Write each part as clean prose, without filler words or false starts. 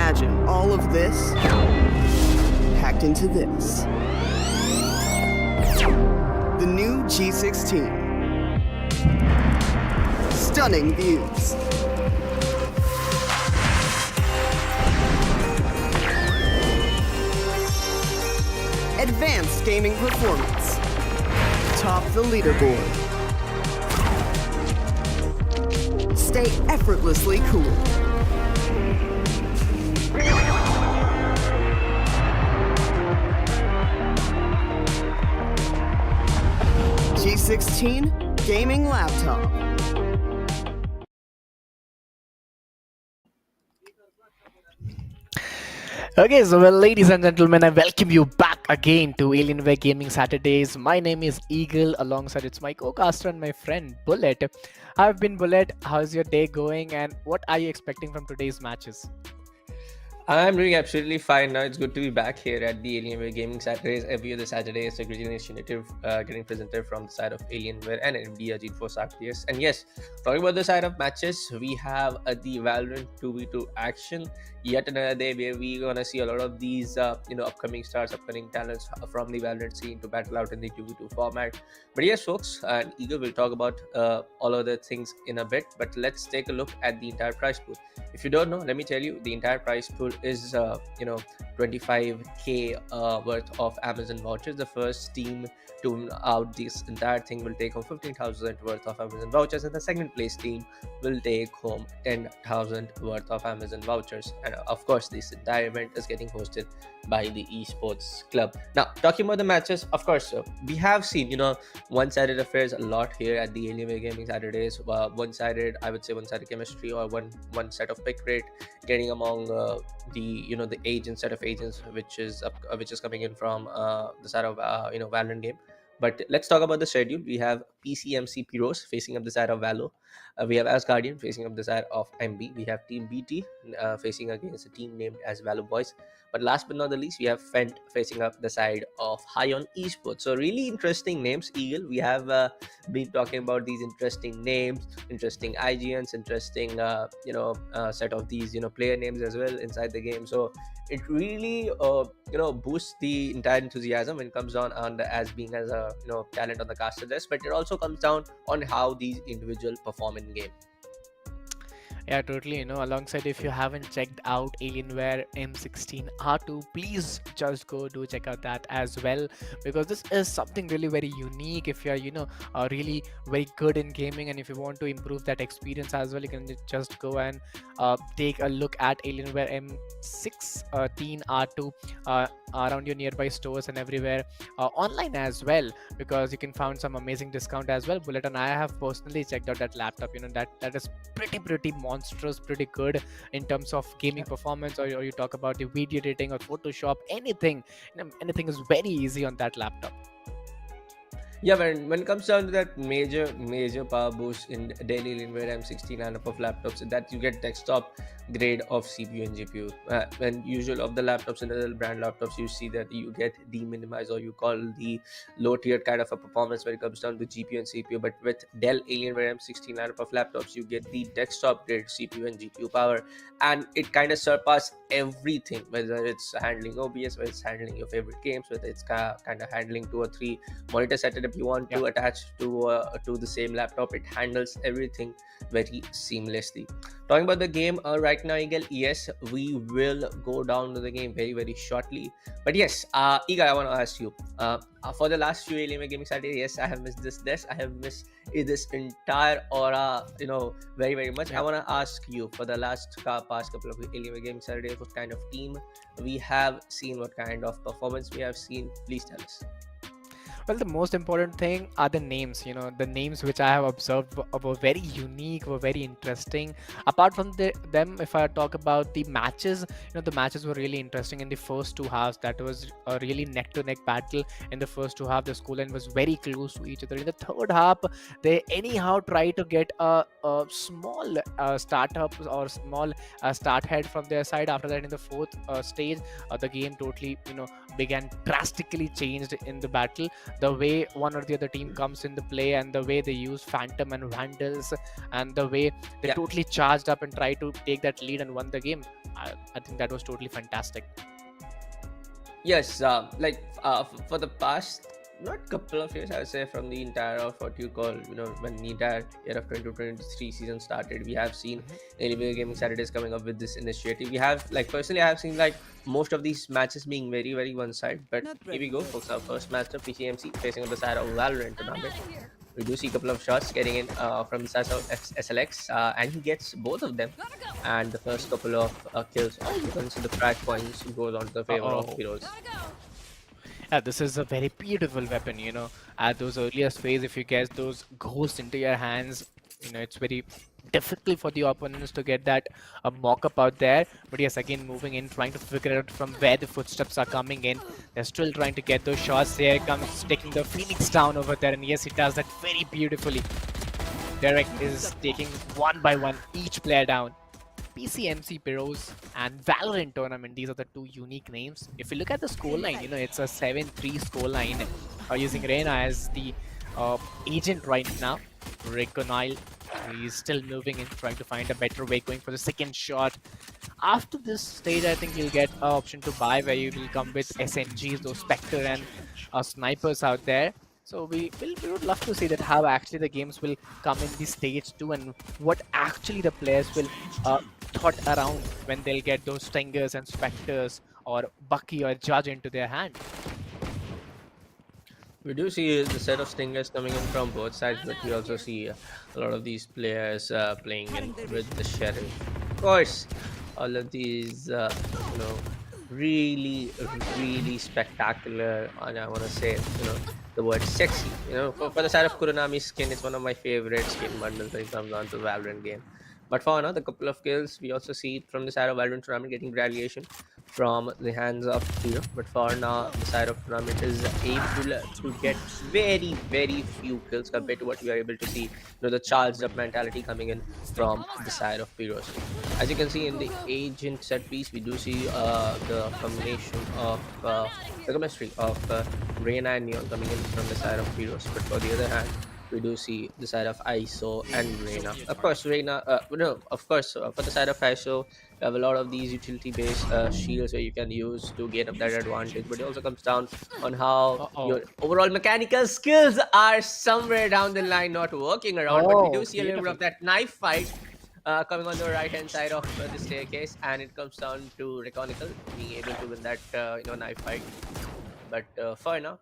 Imagine all of this packed into this. The new G16. Stunning views. Advanced gaming performance. Top the leaderboard. Stay effortlessly cool. G16 gaming laptop. Okay, so well, ladies and gentlemen, I welcome you back again to Alienware Gaming Saturdays. My name is Eagle, alongside it's my co-caster and my friend Bullet. I've been Bullet. How's your day going, and what are you expecting from today's matches? I'm doing absolutely fine now. It's good to be back here at the Alienware Gaming Saturdays. Every other Saturday is a great initiative getting presented from the side of Alienware and NVIDIA GeForce RTX. And yes, talking about the side of matches, we have the Valorant 2v2 action. Yet another day where we're gonna see a lot of these, upcoming stars, upcoming talents from the Valorant scene to battle out in the 2v2 format. But yes, folks, and Eagle will talk about all other things in a bit. But let's take a look at the entire prize pool. If you don't know, let me tell you, the entire prize pool is 25k worth of Amazon vouchers. The first team to win out this entire thing will take home 15,000 worth of Amazon vouchers, and the second place team will take home 10,000 worth of Amazon vouchers. And of course, this entire event is getting hosted by the Esports club. Now, talking about the matches, of course, we have seen one-sided affairs a lot here at the Alienware Gaming Saturdays. One-sided, I would say, one-sided chemistry, or one set of pick rate getting among the agent set of agents, which is coming in from the side of Valorant game. But let's talk about the schedule. We have PCMC Heroes facing up the side of Valo. We have Asgardian facing up the side of Ambi. We have Team BT facing against a team named as Valo Boys. But last but not the least, we have Fent facing up the side of High on Esports. So really interesting names, Eagle. We have been talking about these interesting names, interesting IGNs, interesting set of these player names as well inside the game. So it really boosts the entire enthusiasm when it comes down on as being as a talent on the caster list. But it also comes down on how these individuals perform in game. Yeah, totally. Alongside, if you haven't checked out Alienware M16R2, please just go do check out that as well, because this is something really very unique. If you're really very good in gaming, and if you want to improve that experience as well, you can just go and take a look at Alienware M16R2 around your nearby stores and everywhere, online as well, because you can find some amazing discount as well. Bullet and I have personally checked out that laptop. That is pretty monstrous, pretty good in terms of gaming performance, or you talk about the video editing or Photoshop, anything is very easy on that laptop. Yeah, when it comes down to that major power boost in daily Alienware M16 lineup of laptops, that you get desktop grade of CPU and GPU. When usual of the laptops and other brand laptops, you see that you get de-minimized, or you call the low tier kind of a performance when it comes down to GPU and CPU. But with Dell Alienware M16 lineup of laptops, you get the desktop grade CPU and GPU power, and it kind of surpasses everything, whether it's handling OBS, whether it's handling your favorite games, whether it's kind of handling 2 or 3 monitor setup you want to attach to the same laptop. It handles everything very seamlessly. Talking about the game right now, Eagle, yes, we will go down to the game very shortly. But yes, Eagle, I want to ask you, for the last few Alienware Gaming Saturdays, yes, I have missed this. I have missed this entire aura, very much. I want to ask you, for the past couple of Alienware Gaming Saturdays, what kind of team we have seen, what kind of performance we have seen. Please tell us. Well, the most important thing are the names. The names which I have observed were very unique, were very interesting. Apart from them, if I talk about the matches, the matches were really interesting in the first 2 halves. That was a really neck-to-neck battle. In the first 2 halves, the scoreline was very close to each other. In the third half, they anyhow try to get a small startup or small start head from their side. After that, in the fourth stage, the game totally began drastically changed in the battle. the way one or the other team comes in the play, and the way they use Phantom and Vandals, and the way they Yeah. totally charged up and tried to take that lead and won the game. I think that was totally fantastic. Yes, for the past not couple of years, I would say from the entire of what you call, when the entire year of 2023 season started, we have seen Alienware Gaming Saturdays coming up with this initiative. We have, like, personally, I have seen like most of these matches being very, very one-sided. But here we go, folks. Our first matchup, PCMC facing on the side of Valorant tournament. We do see a couple of shots getting in from the side of SLX, and he gets both of them. And the first couple of kills, also the frag points, goes on to the favor of Heroes. Yeah, this is a very beautiful weapon, At those earliest phase, if you get those ghosts into your hands, it's very difficult for the opponents to get that mock-up out there. But yes, again, moving in, trying to figure out from where the footsteps are coming in. They're still trying to get those shots. There comes taking the Phoenix down over there, and yes, he does that very beautifully. Derek is taking one by one each player down. PCMC Pyros and Valorant tournament, these are the two unique names. If you look at the scoreline, it's a 7-3 scoreline. Using Reina as the agent right now. Riconile, he's still moving in, trying to find a better way, going for the second shot. After this stage, I think you'll get an option to buy where you will come with SMGs, those Spectre and snipers out there. So we would love to see that how actually the games will come in this stage 2, and what actually the players will thought around when they'll get those Stingers and Spectres or Bucky or Judge into their hand. We do see the set of Stingers coming in from both sides, but we also see a lot of these players playing in with the Sheriff. Of course, all of these, really, really spectacular, and I want to say, the word sexy. For the side of Kuronami skin, it's one of my favorite skin bundles when it comes down to Valorant game. But for another couple of kills, we also see from the side of Valorant tournament getting retaliation from the hands of Trio. But for now, the side of tournament is able to get very, very few kills compared to what we are able to see. The charged up mentality coming in from the side of Pyros. As you can see in the agent set piece, we do see the combination of the chemistry of Reina and Neon coming in from the side of Pyros. But for the other hand, we do see the side of ISO and Reina. Of course, Reina, for the side of ISO, you have a lot of these utility-based shields where you can use to get up that advantage. But it also comes down on how your overall mechanical skills are somewhere down the line not working around. But we do see a little bit of that knife fight coming on the right-hand side of the staircase, and it comes down to Reconical being able to win that knife fight. But for now,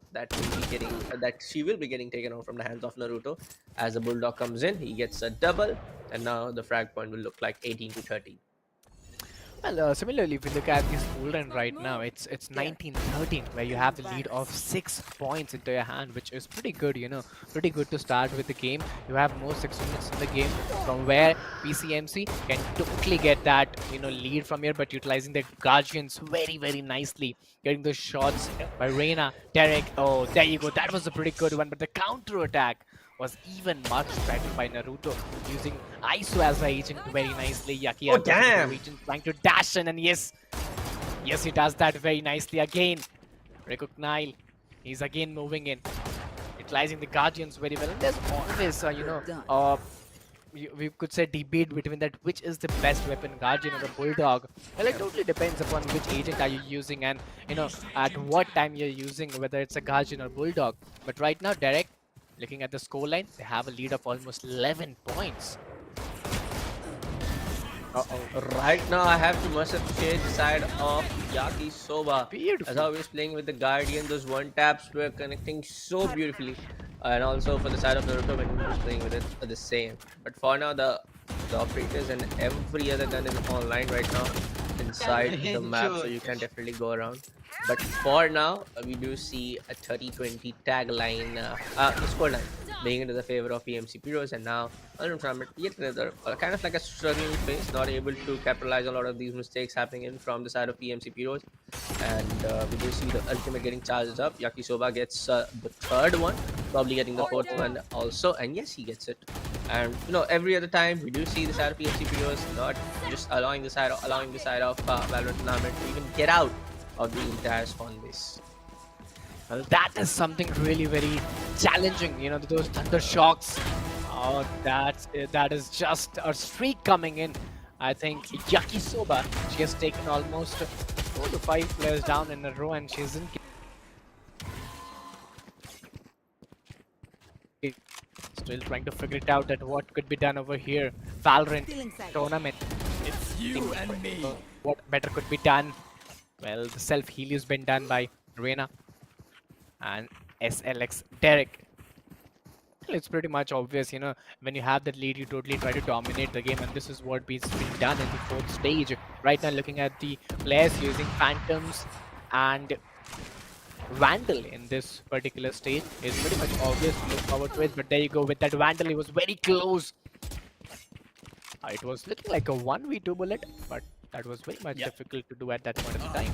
she will be getting taken out from the hands of Naruto. As the Bulldog comes in, he gets a double, and now the frag point will look like 18-13. Well, similarly, if you look at this pool run right now, it's 19-13, where you have the lead of 6 points into your hand, which is pretty good, pretty good to start with the game. You have more 6 minutes in the game, from where PCMC can totally get that, lead from here, but utilizing the Guardians very, very nicely, getting those shots by Reina, Derek. Oh, there you go. That was a pretty good one, but the counter attack was even much better by Naruto, using ISO as the agent very nicely. Yaki, oh damn! Agent trying to dash in, and yes, he does that very nicely again. Recognize, he's again moving in, utilizing the Guardians very well. And there's always, we could say debate between that which is the best weapon, Guardian or the Bulldog. Well, it totally depends upon which agent are you using, and at what time you're using, whether it's a Guardian or Bulldog. But right now, Derek, looking at the scoreline, they have a lead of almost 11 points. Right now, I have to must appreciate the side of Yakisoba. Beautiful. As always playing with the Guardian, those one taps were connecting so beautifully. And also for the side of Naruto when he was playing with it the same. But for now, the operators and every other gun is online right now inside the map, so you can definitely go around. But for now, we do see a 30-20 tagline, the scoreline being into the favor of PMC Pyros, and now yet another kind of like a struggling phase, not able to capitalize on a lot of these mistakes happening in from the side of PMC Pyros. And we do see the ultimate getting charged up. Yakisoba gets the third one, probably getting the fourth one also, and yes, he gets it. And every other time we do see the side of PMC Pyros not just allowing the side of Valorant tournament to even get out of the entire spawn base. Well, that is something really very challenging. You know, those thunder shocks. Oh, that is just a streak coming in. I think Yakisoba, she has taken almost 4 to 5 players down in a row, and she isn't still trying to figure it out that what could be done over here. Valorant tournament. It's you and me. What better could be done? Well, the self heal has been done by Reina and SLX Derek. Well, it's pretty much obvious, you know, when you have that lead, you totally try to dominate the game, and this is what has been done in the 4th stage. Right now, looking at the players using Phantoms and Vandal in this particular stage, is pretty much obvious to look forward to it. But there you go, with that Vandal, he was very close. It was looking like a 1v2 bullet, but that was very much difficult to do at that point of time.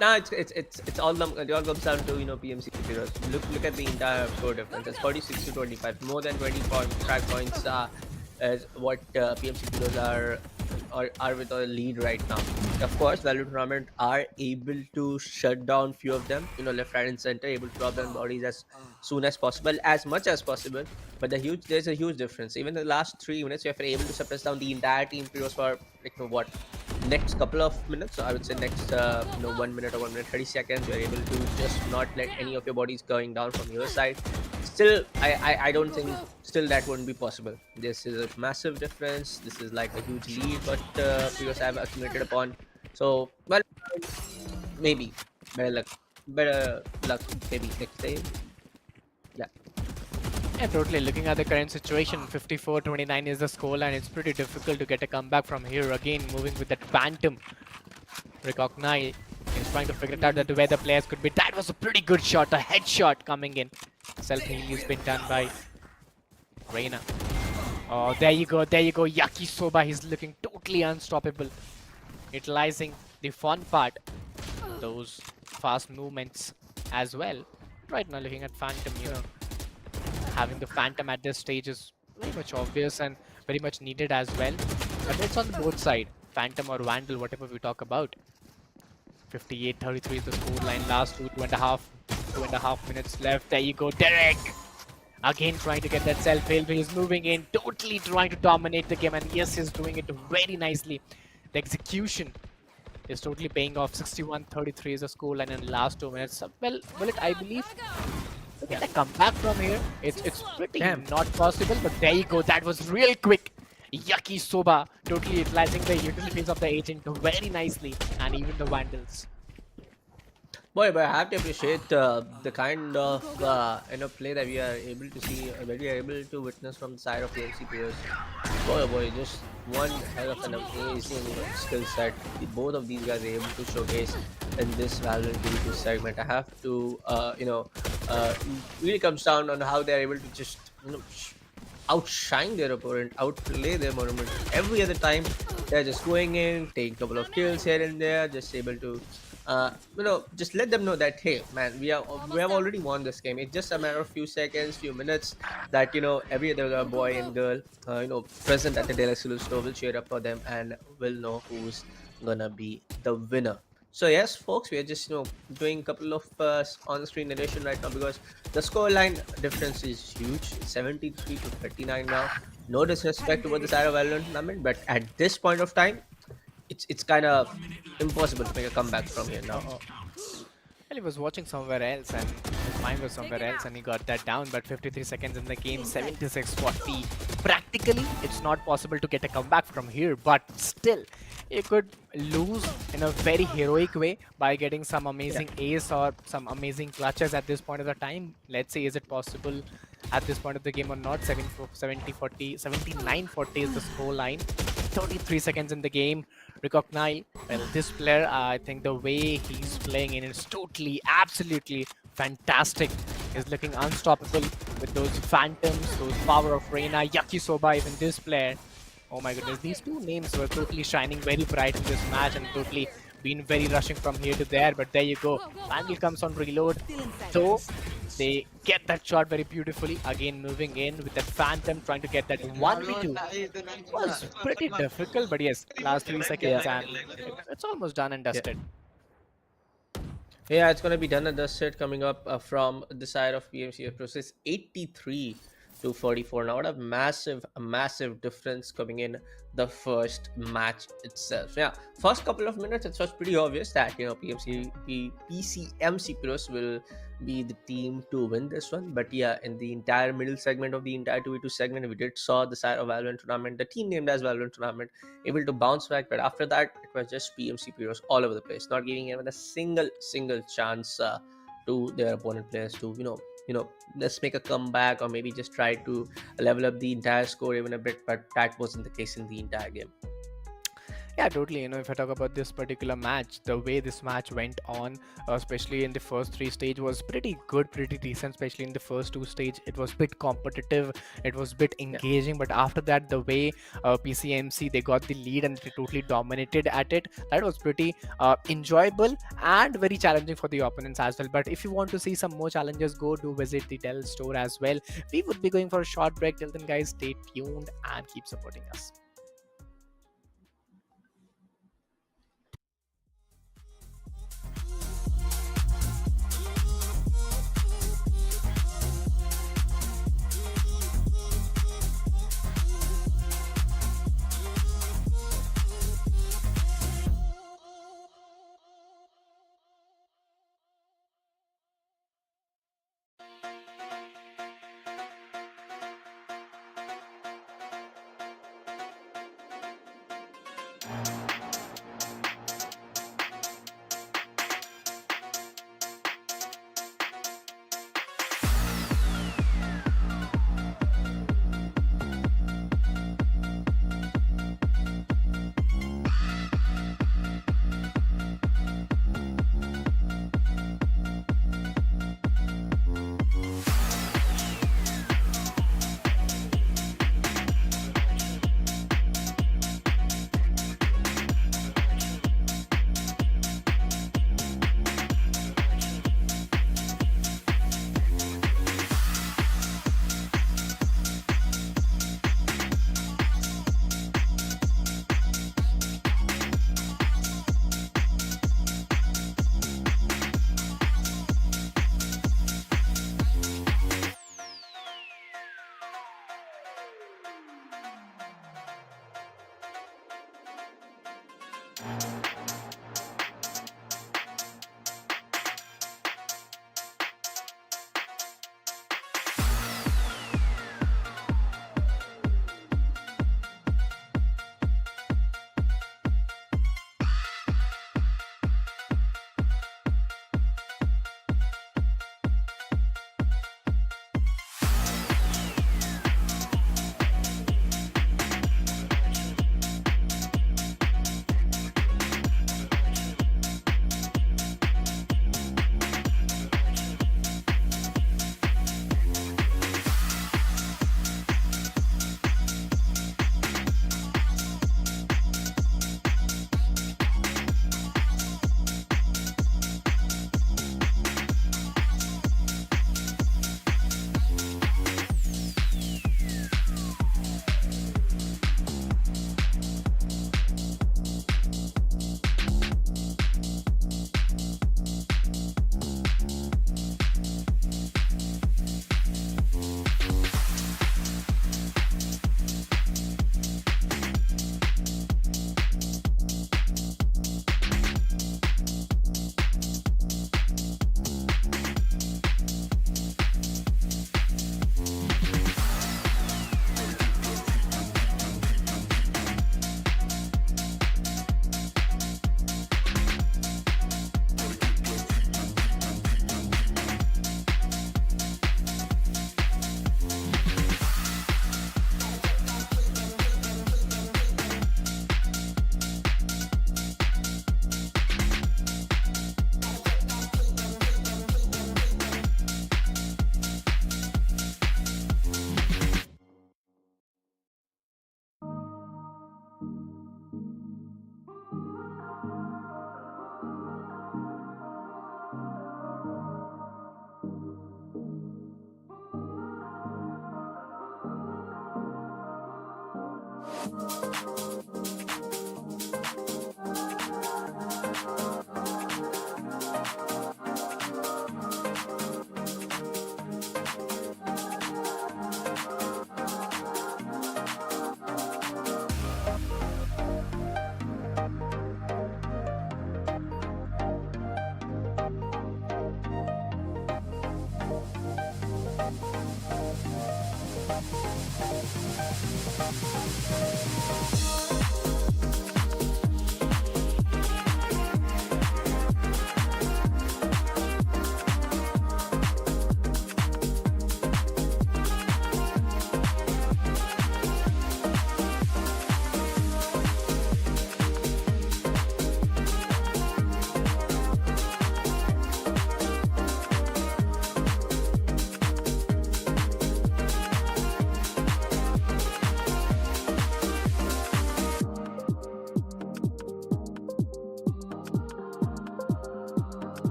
Nah, it's all it all comes down to PMC heroes. Look at the entire score difference. It's 46 to 25. More than 24 track points is what PMC heroes are with a lead right now. Of course, Valorant tournament are able to shut down few of them. Left, right, and center, able to drop down bodies as soon as possible, as much as possible. But there's a huge difference. Even the last 3 minutes, you're able to suppress down the entire team heroes for next couple of minutes. So I would say next 1 minute or 1 minute 30 seconds, you're able to just not let any of your bodies going down from your side. Still, I don't think still that wouldn't be possible. This is a massive difference. This is like a huge lead but players have accumulated upon. So well, maybe better luck maybe next day. Yeah, totally. Looking at the current situation, 54-29 is the scoreline. It's pretty difficult to get a comeback from here. Again, moving with that Phantom. Recognize. He's trying to figure it out that where the players could be. That was a pretty good shot, a headshot coming in. Self-heal has been done by Reina. Oh, there you go, Yakisoba, he's looking totally unstoppable. Utilizing the fun part, those fast movements as well. Right now, looking at Phantom, having the Phantom at this stage is very much obvious and very much needed as well. But it's on both sides, Phantom or Vandal, whatever we talk about. 58-33 is the scoreline. Last two and a half minutes left. There you go, Derek. Again, trying to get that self-heal. He's moving in, totally trying to dominate the game, and yes, he's doing it very nicely. The execution is totally paying off. 61-33 is the scoreline in the last 2 minutes. Well, I believe to get a comeback from here, it's pretty not possible. But there you go. That was real quick. Yakisoba totally utilizing the utilities of the agent very nicely, and even the Vandals. Boy, but I have to appreciate the kind of play that we are able to see, that we are able to witness from the side of the MC players. Boy, just one hell of an amazing skill set. Both of these guys are able to showcase in this Valorant D2 segment. I have to, really comes down on how they are able to just, outshine their opponent, outplay their opponent. Every other time, they're just going in, taking a couple of kills here and there, just able to just let them know that, hey man, we have already won this game. It's just a matter of few seconds, few minutes that every other boy and girl present at the Deluxe store will cheer up for them and will know who's gonna be the winner. So yes, folks, we are just doing a couple of on-screen narration right now because the scoreline difference is huge. It's 73 to 39 now. No disrespect toward the side of Valorant tournament, but at this point of time, it's kind of impossible to make a comeback from here now. Well, he was watching somewhere else and his mind was somewhere else and he got that down. But 53 seconds in the game, 76-40. Practically, it's not possible to get a comeback from here, but still, you could lose in a very heroic way by getting some amazing ace or some amazing clutches at this point of the time. Let's see, is it possible at this point of the game or not? 79-40 is the score line. 33 seconds in the game. Recognize, well, this player, I think the way he's playing in is totally, absolutely fantastic. He's looking unstoppable with those Phantoms, those power of Reina, Yakisoba, even this player. Oh my goodness, these two names were totally shining very bright in this match and totally been very rushing from here to there. But there you go, Vandal comes on reload. So they get that shot very beautifully. Again, moving in with that Phantom, trying to get that 1v2. It was pretty difficult, but yes, last 3 seconds and it's almost done and dusted. Yeah, it's gonna be done and dusted coming up from the side of PMC process 83 to 44. Now, what a massive difference coming in the first match itself. Yeah, first couple of minutes, it was pretty obvious that PCMC Pros will be the team to win this one. But yeah, in the entire middle segment of the entire 2v2 segment, we did saw the side of Valorant tournament, the team named as Valorant tournament, able to bounce back. But after that, it was just PMC players all over the place, not giving even a single chance to their opponent players to let's make a comeback or maybe just try to level up the entire score even a bit. But that wasn't the case in the entire game. Yeah, totally. If I talk about this particular match, the way this match went on, especially in the first three stage, was pretty good, pretty decent. Especially in the first two stage, it was bit competitive, it was bit engaging. But after that, the way PCMC they got the lead and they totally dominated at it, that was pretty enjoyable and very challenging for the opponents as well. But if you want to see some more challenges, go do visit the Dell store as well. We would be going for a short break. Till then, guys, stay tuned and keep supporting us.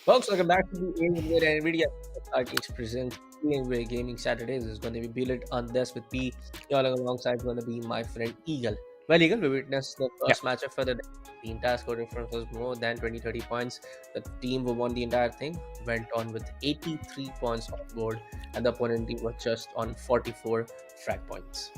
Folks, welcome back to the Alienware and NVIDIA Arcades presents Alienware Gaming Saturdays. This is going to be Billet on this with me. All alongside is going to be my friend Eagle. Well, Eagle, we witnessed the first matchup for the day. The entire score difference was more than 20-30 points. The team who won the entire thing went on with 83 points on board, and the opponent team was just on 44 frag points.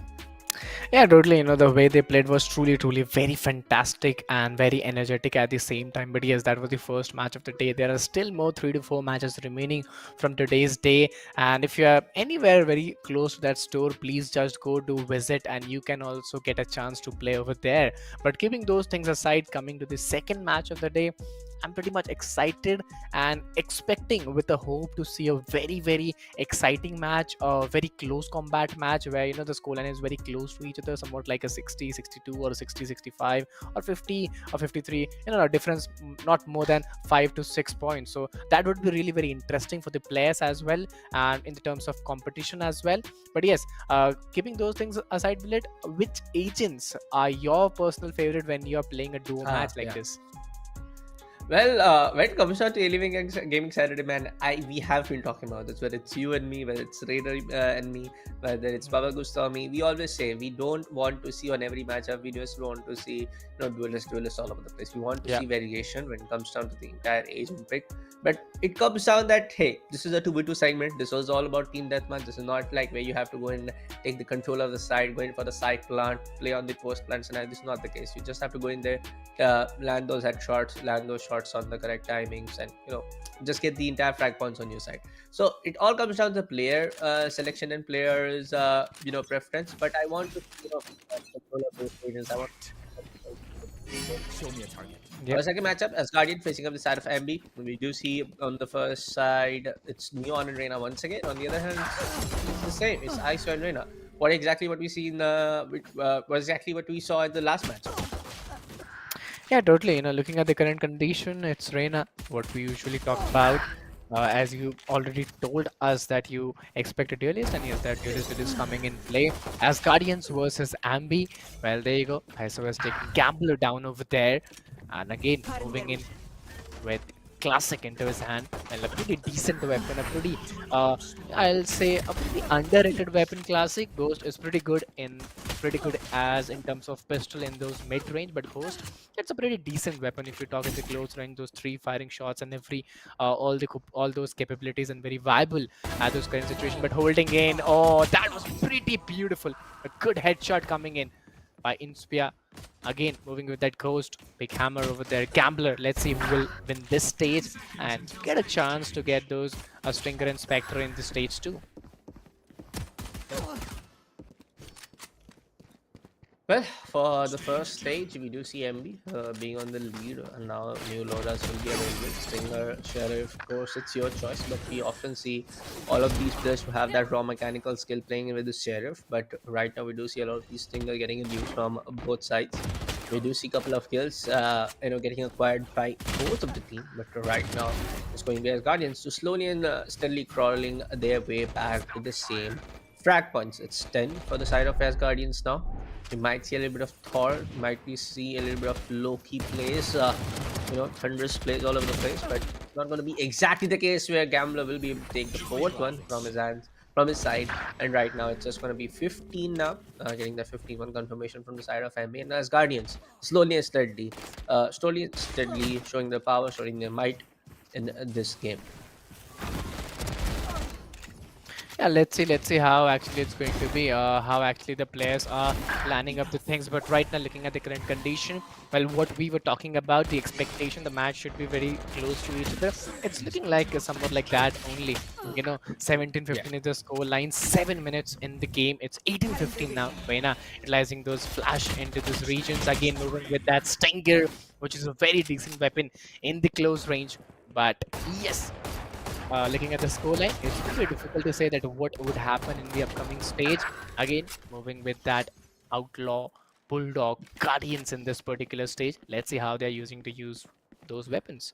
Yeah, totally. The way they played was truly very fantastic and very energetic at the same time. But yes, that was the first match of the day. There are still more 3 to 4 matches remaining from today's day. And if you are anywhere very close to that store, please just go to visit and you can also get a chance to play over there. But keeping those things aside, coming to the second match of the day, I'm pretty much excited and expecting with a hope to see a very exciting match, a very close combat match where the scoreline is very close to each other, somewhat like a 60-62 or a 60-65 or 50 or 53. A difference not more than 5 to 6 points. So that would be really very interesting for the players as well, and in the terms of competition as well. But yes, keeping those things aside, Billet, which agents are your personal favorite when you are playing a duo match like this? Well, when it comes down to Alienware Gaming Saturday, man, we have been talking about this. Whether it's you and me, whether it's Raider and me, whether it's Baba Gusto and me, we always say we don't want to see on every matchup. We just want to see duelists all over the place. We want to see variation when it comes down to the entire agent pick. But it comes down that, hey, this is a 2v2 segment. This was all about team deathmatch. This is not like where you have to go and take the control of the side, go in for the side plant, play on the post plant scenario. This is not the case. You just have to go in there, land those headshots, land those shots on the correct timings, and just get the entire frag points on your side. So it all comes down to player selection and players preference. But I want to control of those agents. I want Show me a target. Our second matchup, Asgardian facing up the side of Ambi. We do see on the first side it's Neon and Reina once again. On the other hand, it's the same. It's ISO and Reina. What exactly what we see in what exactly what we saw in the last match? Yeah, totally. Looking at the current condition, it's Reina, what we usually talk about. As you already told us that you expect a duelist, and yes, that duelist is coming in play. Asgardians versus Ambi. Well, there you go. ISO has taken Gambler down over there. And again, moving in with Classic into his hand. And a pretty decent weapon, a pretty, I'll say, a pretty underrated weapon. Classic Ghost is pretty good as in terms of pistol in those mid range, but Ghost, it's a pretty decent weapon if you talk at the close range. Those 3 firing shots and all those capabilities, and very viable at those current situation. But holding in, oh, that was pretty beautiful. A good headshot coming in by Inspia. Again, moving with that Ghost, big hammer over there. Gambler, let's see who will win this stage and get a chance to get those Stinger and Spectre in the stage 2. Well, for the first stage, we do see MB being on the lead, and now new loaders will be available. Stinger, Sheriff, of course, it's your choice, but we often see all of these players who have that raw mechanical skill playing with the Sheriff. But right now, we do see a lot of these Stinger getting used from both sides. We do see a couple of kills, getting acquired by both of the team. But right now, it's going to be Asgardians to slowly and steadily crawling their way back to the same frag points. It's 10 for the side of Asgardians now. We might see a little bit of Thor, might we see a little bit of low-key plays, thunderous plays all over the place, but it's not going to be exactly the case where Gambler will be able to take the fourth one from his hands, from his side. And right now it's just going to be 15 now, getting the 15-1 confirmation from the side of MB, and Asgardians slowly and steadily showing their power, showing their might in this game. Yeah, let's see how actually it's going to be, how actually the players are planning up the things. But right now, looking at the current condition, well, what we were talking about, the expectation, the match should be very close to each other. It's looking like somewhat like that only. 17-15 is the score line, 7 minutes in the game. It's 18-15 now. Reina utilizing those flash into those regions. Again, moving with that Stinger, which is a very decent weapon in the close range. But yes, looking at the scoreline, it's very difficult to say that what would happen in the upcoming stage. Again, moving with that Outlaw Bulldog Guardians in this particular stage. Let's see how they're use those weapons.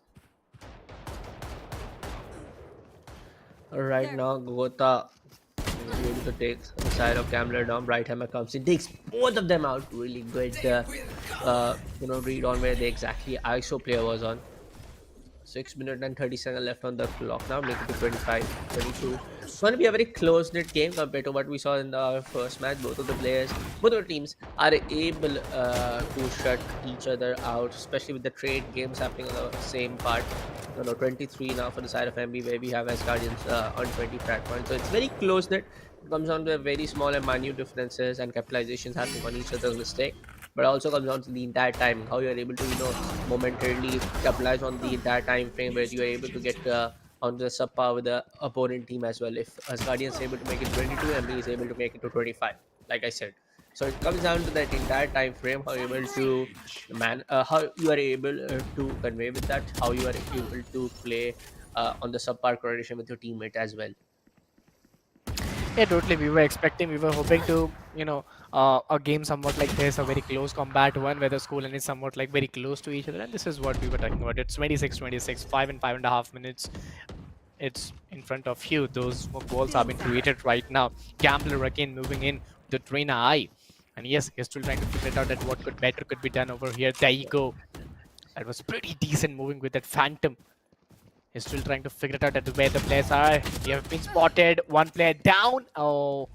Right now, Gotha is able to take the side of Gambler down. Right Hammer comes in, takes both of them out. Really good, read on where the exactly ISO player was on. 6 minutes and 30 seconds left on the clock now, make it to 25, 22. It's going to be a very close-knit game compared to what we saw in the first match. Both of the teams are able to shut each other out, especially with the trade games happening on the same part. 23 now for the side of MB, where we have Asgardians on 20 frag points. So it's very close-knit. It comes down to very small and minute differences and capitalizations happening on each other's mistake. But also comes down to the entire timing, how you're able to, momentarily capitalize on the entire time frame where you're able to get on the subpar with the opponent team as well. If Asgardian is able to make it 22, MB is able to make it to 25, like I said. So it comes down to that entire time frame, how you're able to how you are able to convey with that, how you are able to play on the subpar coordination with your teammate as well. Yeah, totally. We were hoping to, a game somewhat like this, a very close combat one, where the school and is somewhat like very close to each other. And this is what we were talking about. It's 26-26, 5.5 minutes. It's in front of you. Those smoke balls have been created right now. Gambler again moving in the Trainer Eye. And yes, he's still trying to figure it out that what could be done over here. There you go. That was pretty decent moving with that Phantom. He's still trying to figure it out at where the players are. He have been spotted. One player down. Oh,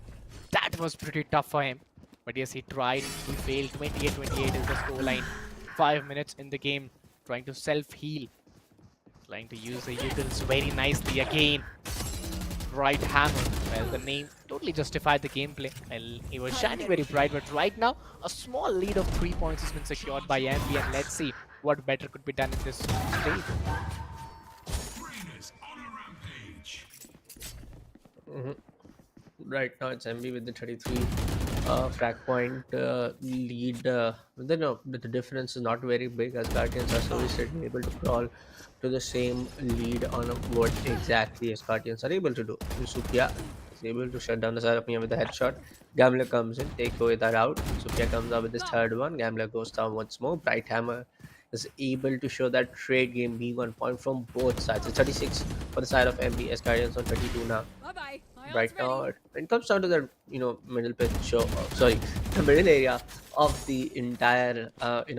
that was pretty tough for him. But yes, he tried. He failed. 28-28 is the scoreline. 5 minutes in the game. Trying to self-heal. Trying to use the utils very nicely again. Right hammer. Well, the name totally justified the gameplay. Well, he was shining very bright. But right now, a small lead of 3 points has been secured by Ambi. And let's see what better could be done in this stage. Right now it's MB with the 33 frag point lead. The difference is not very big, as Guardians are so certainly able to crawl to the same lead on what exactly as Guardians are able to do. Supia is able to shut down the side of me with the headshot. Gambler comes in, take away that out. Supia comes out with this third one. Gambler goes down once more. Bright Hammer is able to show that trade game being on point from both sides. It's 36 for the side of MB, as Guardians on 22 now. Bye-bye. Right now, when it comes down to the middle pitch the middle area of the entire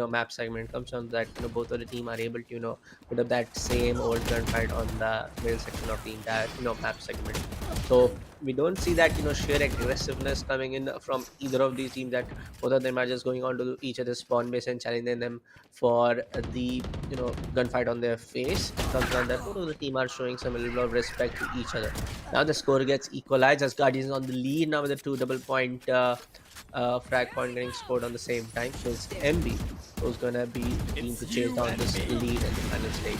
map segment, comes down to that both of the team are able to put up that same old gunfight on the middle section of the entire map segment. So we don't see that sheer aggressiveness coming in from either of these teams, that both of them are just going on to each other's spawn base and challenging them for the gunfight on their face. It comes down that both of the team are showing some little bit of respect to each other. Now the score gets equalized as Guardians on the lead now with a 2 double point frag point getting scored on the same time. So it's MB who's gonna be the team to chase down this lead in the final stage.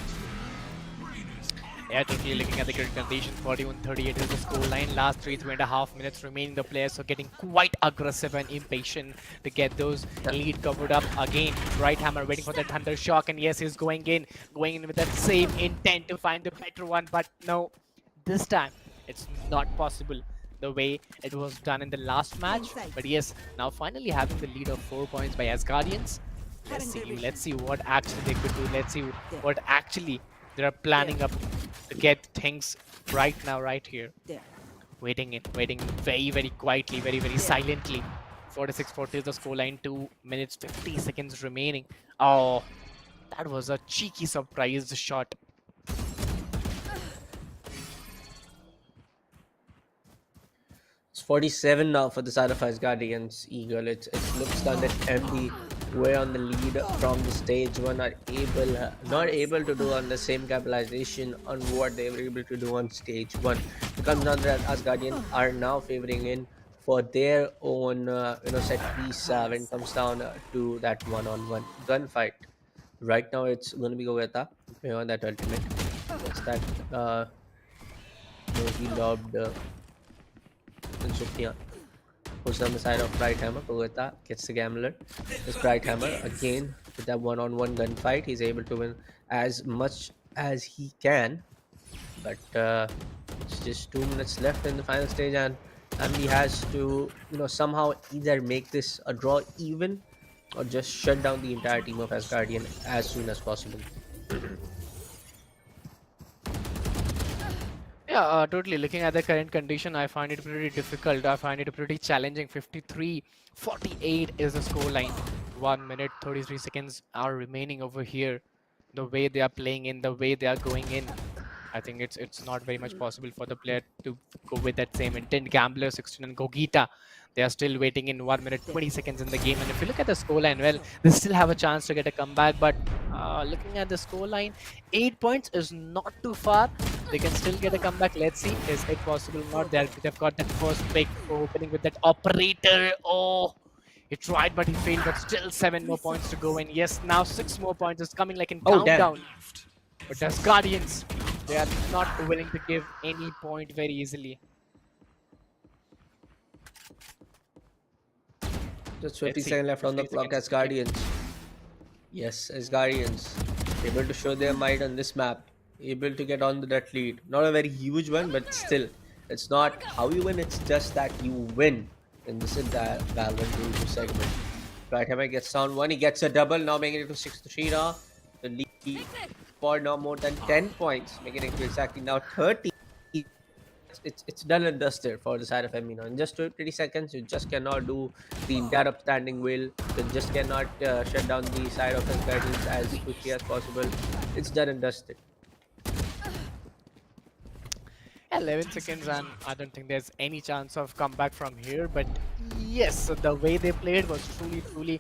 Yeah, totally looking at the current condition. 41-38 is the scoreline. Last 3.5 minutes remaining. The players are getting quite aggressive and impatient to get those lead covered up again. Right hammer waiting for that thunder shock, and yes, he's going in with that same intent to find the better one. But no, this time it's not possible the way it was done in the last match. But yes, now finally having the lead of 4 points by Asgardians. Let's see what actually they could do. Let's see what actually they are planning up to get things right now, right here. Waiting very, very quietly, very, very silently. 46-40 is the scoreline. 2 minutes, 50 seconds remaining. Oh, that was a cheeky surprise shot. It's 47 now for the side of Asgardians Eagle. It looks down that MB were on the lead from the stage one, are not able to do on the same capitalization on what they were able to do on stage one. It comes down to that Asgardian are now favoring in for their own set piece when it comes down to that one-on-one gunfight. Right now it's going to be Gogeta on that ultimate. It's that he lobbed Sophia. Push down the side of Bright Hammer. Gogeta gets the Gambler. This Bright Hammer again with that one-on-one gunfight. He's able to win as much as he can. But it's just 2 minutes left in the final stage, and he has to somehow either make this a draw even or just shut down the entire team of Asgardian as soon as possible. Yeah, totally. Looking at the current condition, I find it pretty difficult. I find it pretty challenging. 53-48 is the scoreline. 1 minute 33 seconds are remaining over here. The way they are playing in, the way they are going in, I think it's not very much possible for the player to go with that same intent. Gambler 16 and Gogita, they are still waiting in 1 minute 20 seconds in the game. And if you look at the scoreline, well, they still have a chance to get a comeback. But looking at the scoreline, 8 points is not too far. They can still get a comeback. Let's see, is it possible or not? They've got that first pick opening with that operator. Oh, he tried, but he failed. But still 7 more points to go. And yes, now 6 more points is coming like in Oh, damn. countdown. But the Asgardians, they are not willing to give any point very easily. Just Let's 50 see. seconds left on the 50 clock. seconds. Asgardians. Yes, Asgardians. Able to show their might on this map. Able to get on to that lead. Not a very huge one, but still. It's not how you win, it's just that you win in this entire Valorant 2 segment. Right, Hammer gets down 1. He gets a double, now making it to 6-3 now. The lead for now more than 10 points, making it to exactly now 30. It's done and dusted for the side of Emino. In just 20 seconds, you just cannot do the entire upstanding will. You just cannot shut down the side of his guardians as quickly as possible. It's done and dusted. 11 seconds, and I don't think there's any chance of comeback from here. But yes, the way they played was truly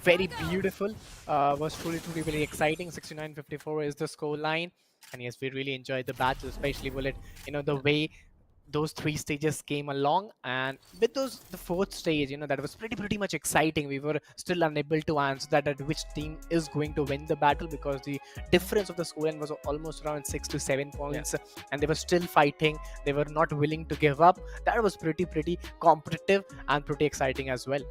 very beautiful. Was truly very exciting. 69-54 is the score line, and yes, we really enjoyed the battle, especially Bullet. The way those 3 stages came along, and with the fourth stage, that was pretty much exciting. We were still unable to answer that at which team is going to win the battle, because the difference of the scoreline was almost around 6 to 7 points. And they were still fighting. They were not willing to give up. That was pretty competitive and pretty exciting as well.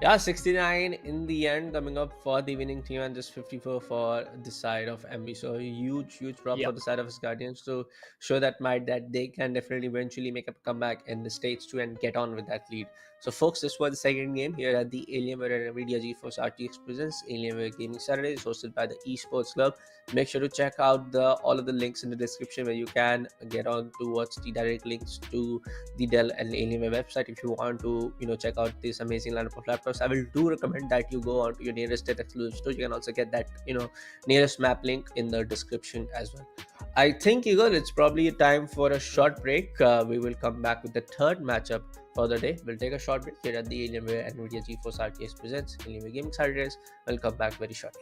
Yeah, 69 in the end coming up for the winning team, and just 54 for the side of Ambi. So a huge prop for the side of his Guardians to show that might that they can definitely eventually make a comeback in the stage 2 and get on with that lead. So folks, this was the second game here at the Alienware and NVIDIA GeForce RTX presents Alienware Gaming Saturdays, hosted by the Esports Club. Make sure to check out all of the links in the description, where you can get on towards the direct links to the Dell and Alienware website if you want to check out this amazing lineup of laptops. I will recommend that you go on to your nearest exclusive store. You can also get that nearest map link in the description as well. I think Igor, it's probably time for a short break. We will come back with the third matchup for the day. We'll take a short break here at the Alienware and NVIDIA GeForce RTX presents Alienware Gaming Saturdays. We'll come back very shortly.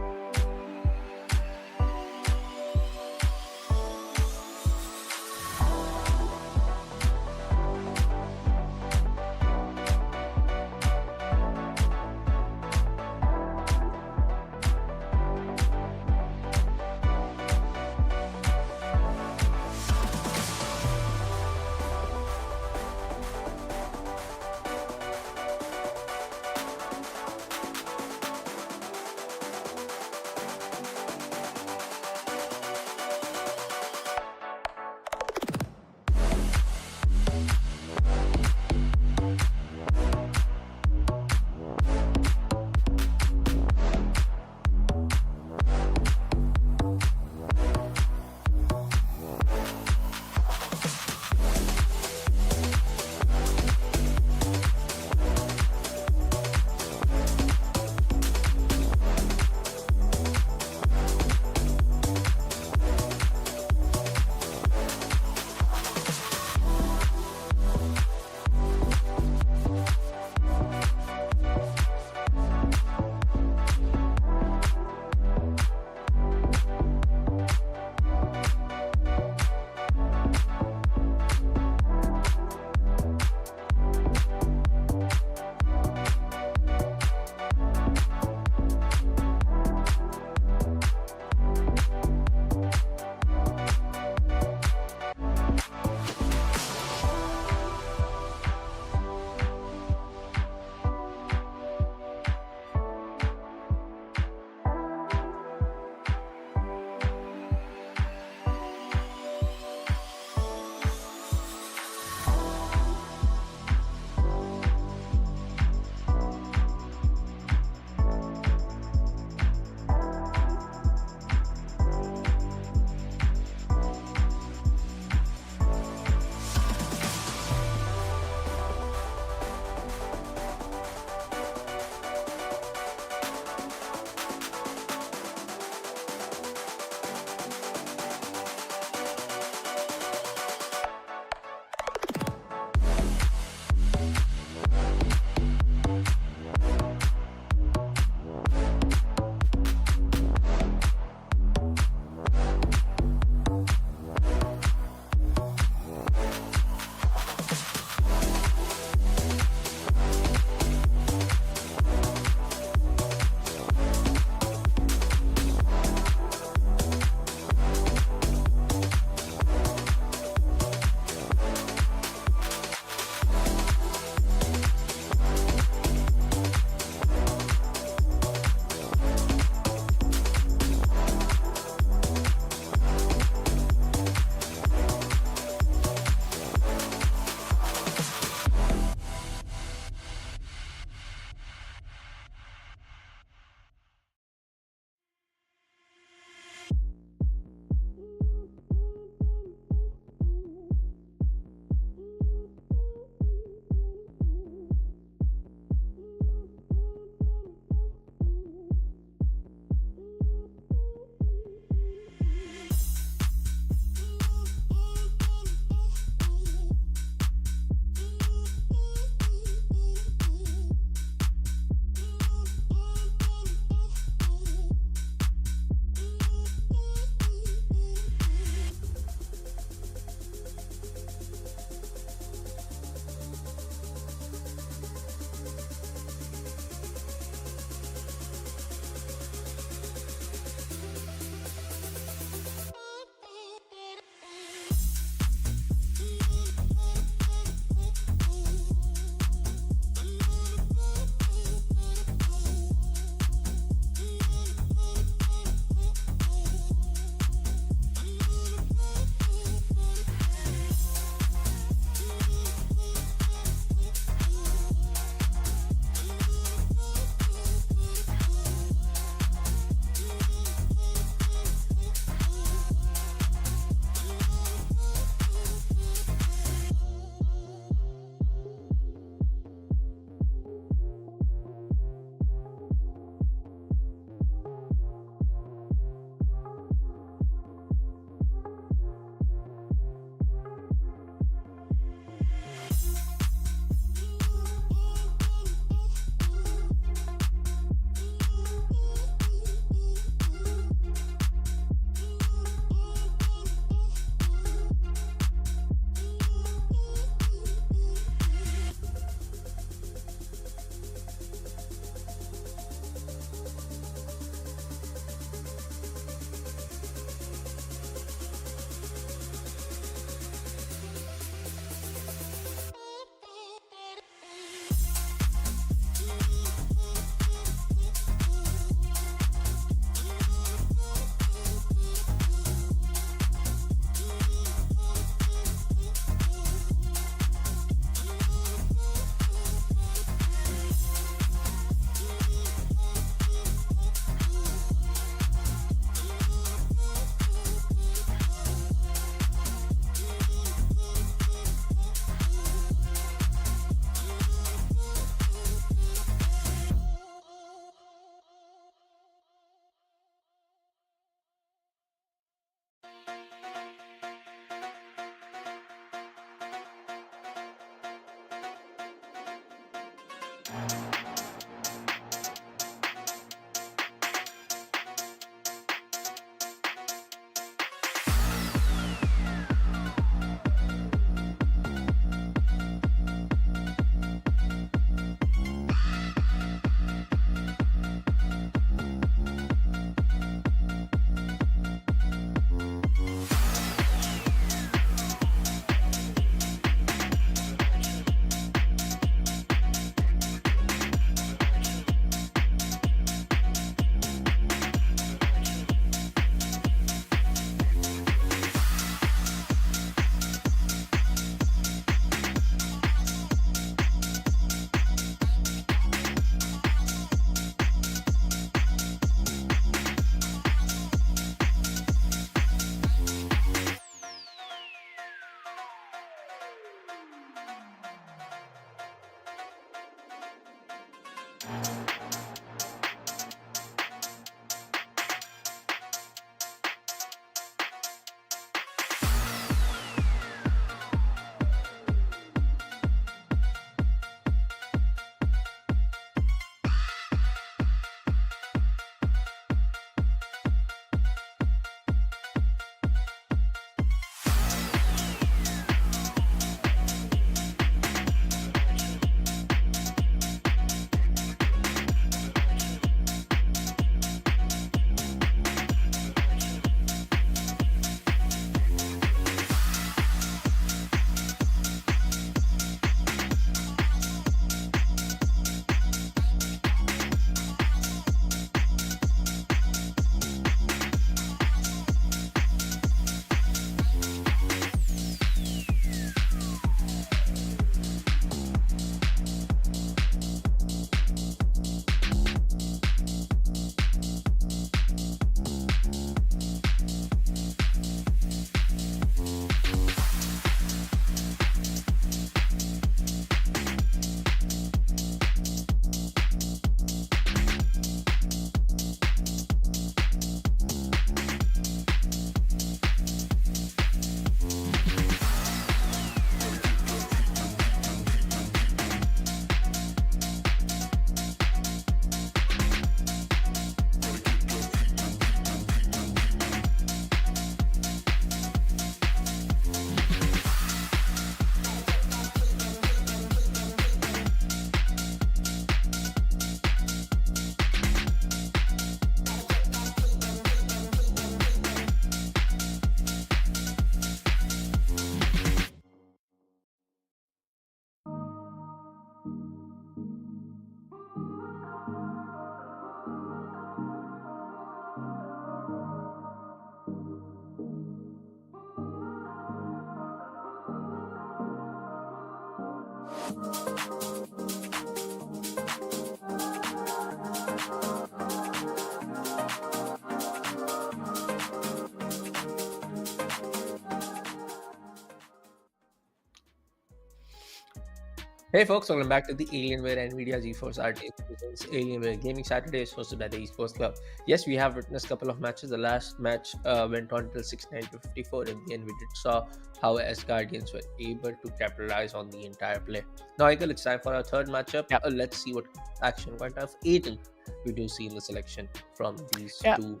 Hey folks, welcome back to the Alienware and Nvidia GeForce RTX presents Alienware Gaming Saturdays hosted by the Esports Club. Yes, we have witnessed a couple of matches. The last match went on till 69 to 54. In the end, we did saw how Asgardians were able to capitalize on the entire play. Now, Michael, it's time for our third matchup. Yep. Let's see what action point of Aiden we do see in the selection from these Yeah. two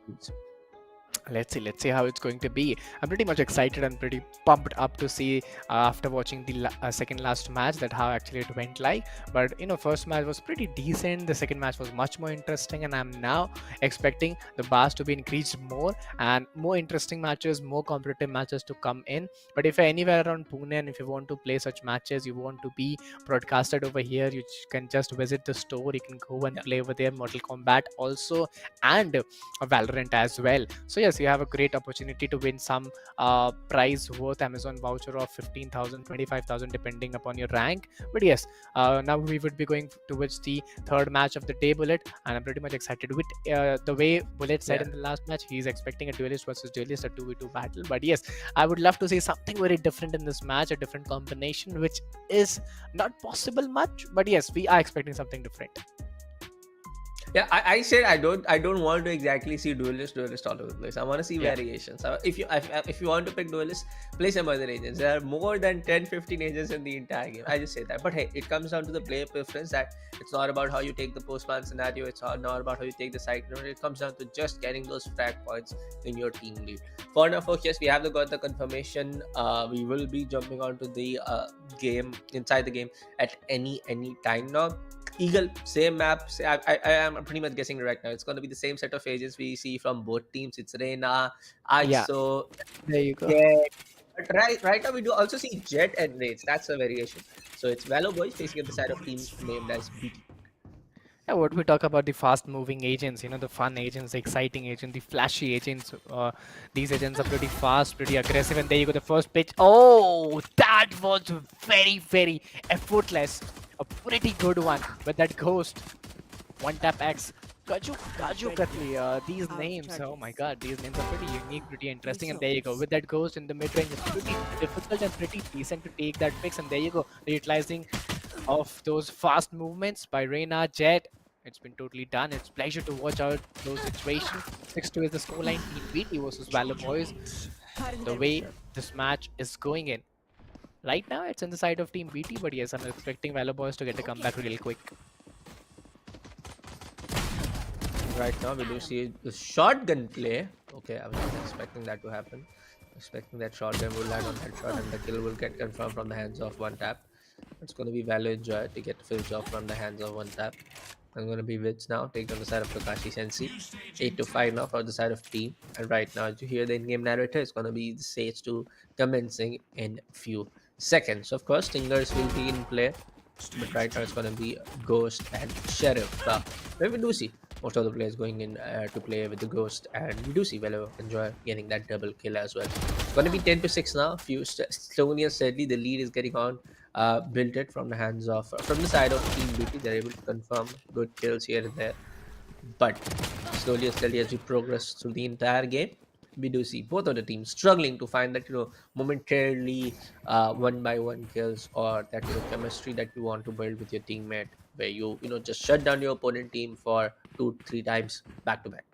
teams. Let's see how it's going to be. I'm pretty much excited and pretty pumped up to see after watching the second last match that how actually it went like. But first match was pretty decent, the second match was much more interesting, and I'm now expecting the bars to be increased more and more interesting matches, more competitive matches to come in. But if you're anywhere around Pune and if you want to play such matches, you want to be broadcasted over here, you can just visit the store. You can go and play over there, Mortal Kombat also, and Valorant as well. So yes, you have a great opportunity to win some prize worth Amazon voucher of 15,000, 25,000 depending upon your rank. But yes, now we would be going towards the third match of the day, Bullet, and I'm pretty much excited with the way Bullet said in the last match. He's expecting a duelist versus duelist, a 2v2 battle. But yes, I would love to see something very different in this match, a different combination, which is not possible much. But yes, we are expecting something different. Yeah, I said I don't want to exactly see duelist all over the place. I want to see variations. If you want to pick duelist, play some other agents. There are more than 10-15 agents in the entire game. I just say that. But hey, it comes down to the player preference that it's not about how you take the post-ban scenario. It's not about how you take the cyclone. It comes down to just getting those frag points in your team lead. For now, folks, yes, we have got the confirmation. We will be jumping onto the game inside the game at any time now. Eagle, same map. I am pretty much guessing right now. It's going to be the same set of agents we see from both teams. It's Reina, ISO. There you go. Jet. But right now we do also see Jet and Raids. That's a variation. So it's Valo boys facing at the side of team named as BT. Yeah, what we talk about the fast-moving agents, the fun agents, the exciting agents, the flashy agents. These agents are pretty fast, pretty aggressive, and there you go, the first pitch. Oh, that was very, very effortless. A pretty good one with that ghost. One tap X. Kaju Katli, these names, oh my god, these names are pretty unique, pretty interesting, and there you go, with that ghost in the mid-range, it's pretty difficult and pretty decent to take that picks, and there you go, the utilizing of those fast movements by Reina, Jet. It's been totally done. It's pleasure to watch out those situations. 6-2 is the scoreline. Team BT versus Valo boys. The way this match is going in. Right now, it's in the side of Team BT, but yes, I'm expecting Valo boys to get a comeback real quick. Right now, we do see the shotgun play. Okay, I was not expecting that to happen. Expecting that shotgun will land on headshot and the kill will get confirmed from the hands of one tap. It's going to be Valo Enjoy to get finished off from the hands of one tap. I'm going to be Wits now, take on the side of Kakashi Sensi. 8-5 now for the side of team. And right now, as you hear the in-game narrator, it's going to be the Sage 2 commencing in few seconds. Of course, Stingers will be in play. But right now, it's going to be Ghost and Sheriff. Where we do see most of the players going in to play with the Ghost. And we do see Valo Enjoy getting that double kill as well. It's going to be 10-6 now. Slowly and steadily, the lead is getting on. Built it from the hands of from the side of Team BT. They're able to confirm good kills here and there, but slowly and steadily as we progress through the entire game, we do see both of the teams struggling to find that momentarily one by one kills, or that chemistry that you want to build with your teammate, where you just shut down your opponent team for 2-3 times back to back.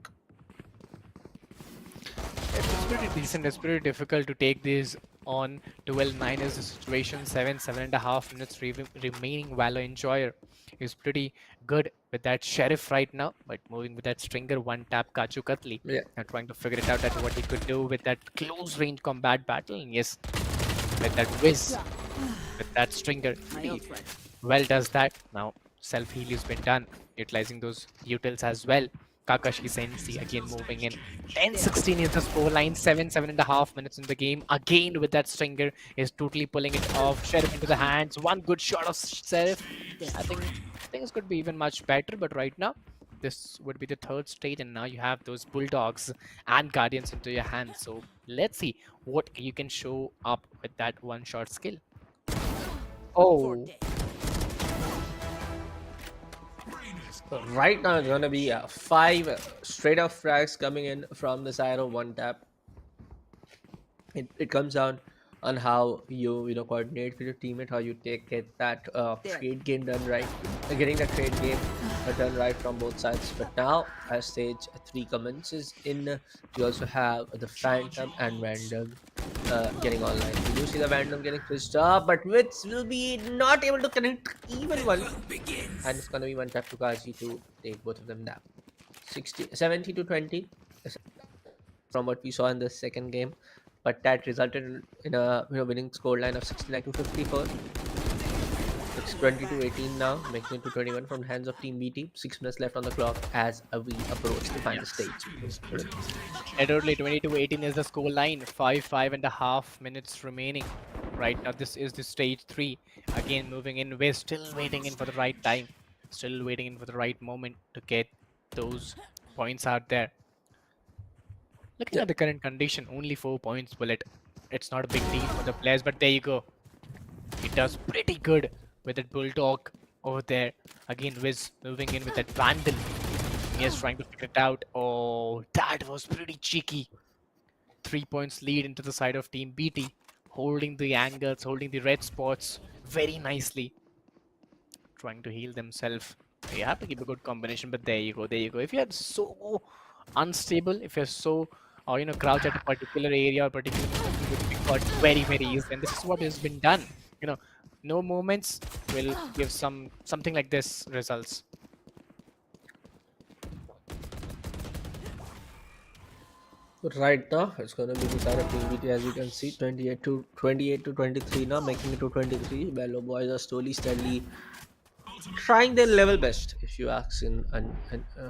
It's pretty decent. It's pretty difficult to take these on. 12-9 is the situation. 7.5 minutes remaining. Valo Enjoyer is pretty good with that Sheriff right now, but moving with that Stringer, one tap Kaju Katli. And trying to figure it out that what he could do with that close range combat battle. And yes, with that Whiz, with that Stringer, pretty well does that. Now self heal has been done, utilizing those utils as well. Kakashi Sensi again moving in. 10-16 is the scoreline. 7.5 minutes in the game. Again with that Stringer is totally pulling it off. Sheriff into the hands. One good shot of Sheriff. I think things could be even much better, but right now this would be the third stage, and now you have those Bulldogs and Guardians into your hands. So let's see what you can show up with that one-shot skill. Oh, So right now it's gonna be 5 straight up frags coming in from the side of one tap. It comes down on how you coordinate with your teammate, how you get that trade game done right, getting that trade game done right from both sides. But now as stage 3 commences in, we also have the Phantom and Random getting online. We do see the Random getting switched up, but Wits will be not able to connect even one, and it's gonna be one tap to Kaji to take both of them down. 70 to 20 from what we saw in the second game, but that resulted in a winning scoreline of 69 to 54. It's 20 to 18 now, making it to 21 from the hands of Team BT. 6 minutes left on the clock as we approach the final stage. literally 22-18 is the score line. 5.5 remaining. Right now, this is the stage 3. Again, moving in. We're still waiting in for the right time. Still waiting in for the right moment to get those points out there. Looking Yeah. at the current condition, only 4 points bullet. It's not a big deal for the players, but there you go. It does pretty good with that bulldog over there. Again, Wiz moving in with that vandal. He is trying to figure it out. Oh, that was pretty cheeky. 3 points lead into the side of Team BT, holding the angles, holding the red spots very nicely. Trying to heal themselves. You have to keep a good combination, but there you go, there you go. If you're so unstable, if you're so, crouch at a particular area or particular moment, you will be caught very easy. And this is what has been done. You know, no moments will give something like this results. Right now, it's gonna be the side of Team BT, as you can see, 28 to 23 now, making it to 23. Valo boys are slowly, steadily trying their level best, if you ask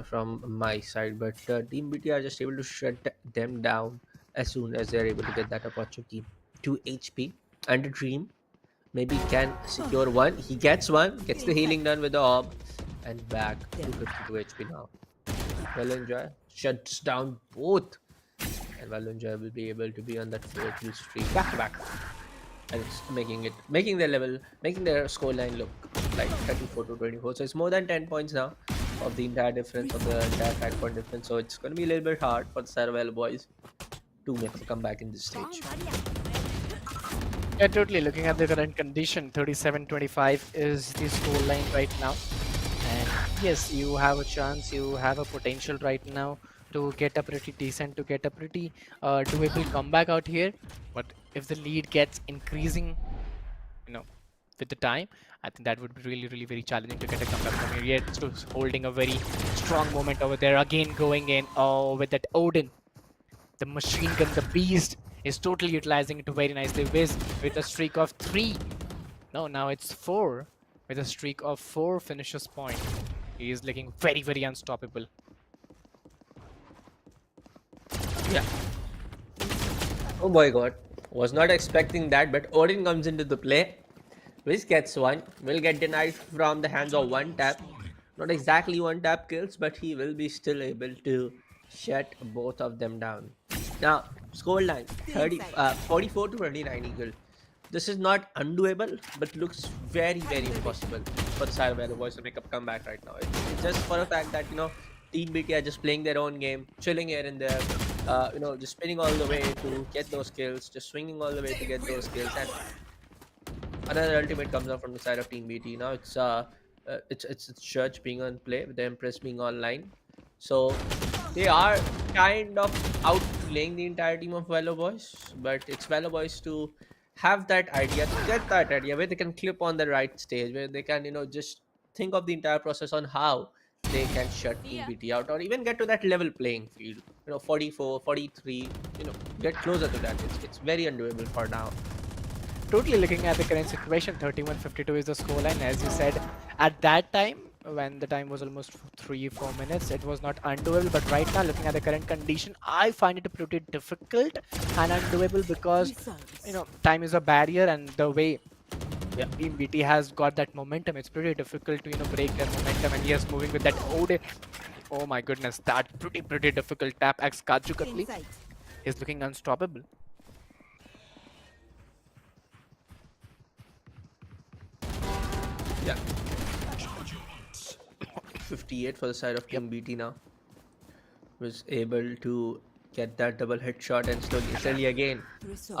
from my side. But Team BT are just able to shut them down as soon as they're able to get that opportunity. 2 HP and a dream. Maybe can secure one. He gets one, gets the healing done with the orb, and back to 52 HP now. Valorant shuts down both, and Valorant will be able to be on that 4-kill streak back to back. And it's making their scoreline look like 34 to 24. So it's more than 10 points now of the entire difference, of the entire 5-point difference. So it's going to be a little bit hard for the Saravella boys to make a comeback in this stage. Yeah, totally. Looking at the current condition, 37-25 is the score line right now. And yes, you have a chance, you have a potential right now to get a pretty decent, to get a pretty doable comeback out here. But if the lead gets increasing, with the time, I think that would be really very challenging to get a comeback from here. Yet still holding a very strong moment over there. Again going in, with that Odin. The machine gun, the beast, is totally utilizing it very nicely. Wiz with a streak of 3. No, now it's 4. With a streak of 4 finishes point. He is looking very unstoppable. Yeah. Oh my god. Was not expecting that, but Odin comes into the play. Wiz gets one. Will get denied from the hands of one tap. Not exactly one tap kills, but he will be still able to shut both of them down. Now, scoreline 44 to 29 equal. This is not undoable, but looks very impossible for the Saravella boys to make a comeback right now. It's just for the fact that Team BT are just playing their own game, chilling here and there, just spinning all the way to get those kills, just swinging all the way to get those kills, and another ultimate comes out from the side of Team BT. Now it's Church being on play with the Empress being online, so they are kind of outplaying the entire team of Valo boys. But it's Valo boys to have that idea, to get that idea where they can clip on the right stage, where they can just think of the entire process on how they can shut Team BT out, or even get to that level playing field. 44, 43. Get closer to that. It's very undoable for now. Totally looking at the current situation, 31-52 is the scoreline. As you said, at that time, when the time was almost 3-4 minutes, it was not undoable. But right now, looking at the current condition, I find it pretty difficult and undoable because time is a barrier, and the way Team BT has got that momentum, it's pretty difficult to break their momentum. And yes, moving with that Odin. Oh my goodness, that pretty difficult tap. Asgardian is looking unstoppable. 58 for the side of Yep. Team BT now. Was able to get that double headshot and slowly again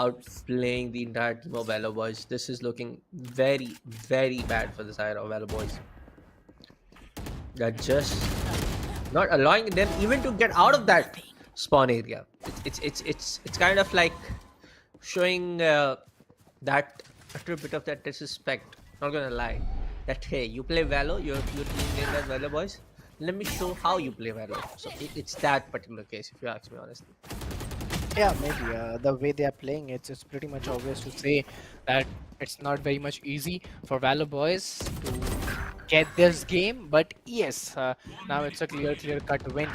outplaying the entire team of Valo boys. This is looking very, very bad for the side of Valo boys. They're just not allowing them even to get out of that spawn area. It's kind of like showing that a little bit of that disrespect. Not gonna lie, that hey, you play Valo, your team named as Valo boys. Let me show how you play Valo. So it's that particular case, if you ask me honestly. Yeah, maybe the way they are playing, it's pretty much obvious to say that it's not very much easy for Valor boys to get this game. But yes, now it's a clear cut win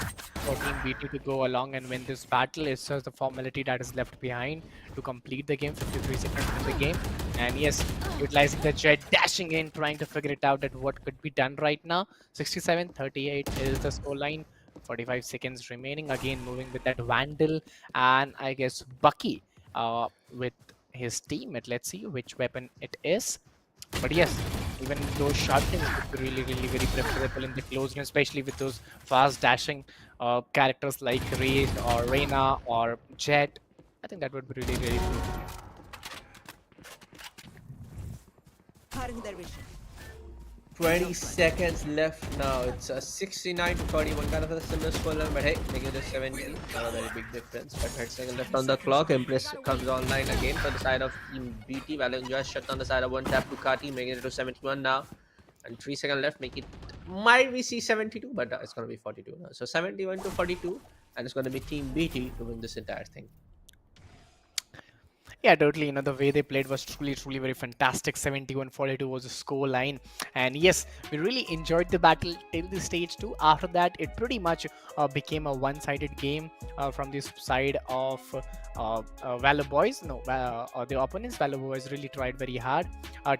for Team BT to go along and win this battle. It's just the formality that is left behind to complete the game. 53 seconds in the game, and yes, utilizing the jet, dashing in, trying to figure it out at what could be done right now. 67-38 is the scoreline. 45 seconds remaining. Again, moving with that Vandal and I guess Bucky with his teammate. Let's see which weapon it is. But yes, even those shotguns would be really very preferable in the close range, especially with those fast dashing characters like Rage or Reyna or Jet. I think that would be really good. 20 seconds left now. It's a 69 to 41, kind of a similar scoreline, but hey, negative 70. Not a very big difference. But 30 seconds left on the clock. Impress comes online again for the side of Team BT. Valorant just shut on the side of one tap Ducati, making it to 71 now. And 3 seconds left, make it might we see 72, but it's gonna be 42 now. So 71 to 42, and it's gonna be Team BT to win this entire thing. Yeah, totally. The way they played was truly very fantastic. 71-42 was the score line. And yes, we really enjoyed the battle till the stage 2. After that, it pretty much became a one-sided game from this side of Valor Boys. No, the opponents, Valor Boys, really tried very hard.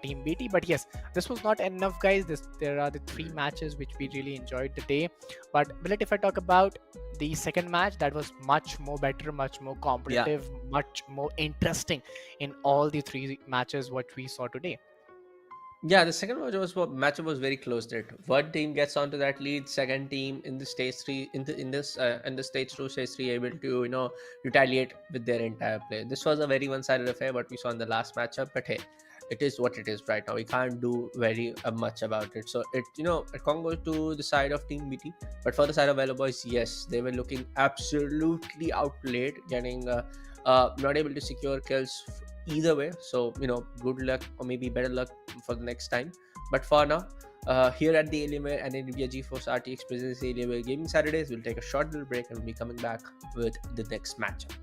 Team BT. But yes, this was not enough, guys. There are the 3 matches which we really enjoyed today. But Billet, if I talk about the second match, that was much more better, much more competitive, much more interesting in all the 3 matches what we saw today. Yeah, the second matchup was very close. That one team gets onto that lead, second team in the stage 3 in the stage 2 stage 3 able to retaliate with their entire play. This was a very one-sided affair what we saw in the last matchup, but hey, it is what it is right now. We can't do very much about it. So it can't go to the side of Team BT, but for the side of Valo boys, yes, they were looking absolutely outplayed, getting not able to secure kills either way. So good luck or maybe better luck for the next time. But for now, here at the Alienware and NVIDIA GeForce RTX presents Alienware Gaming Saturdays, we'll take a short little break and we'll be coming back with the next matchup.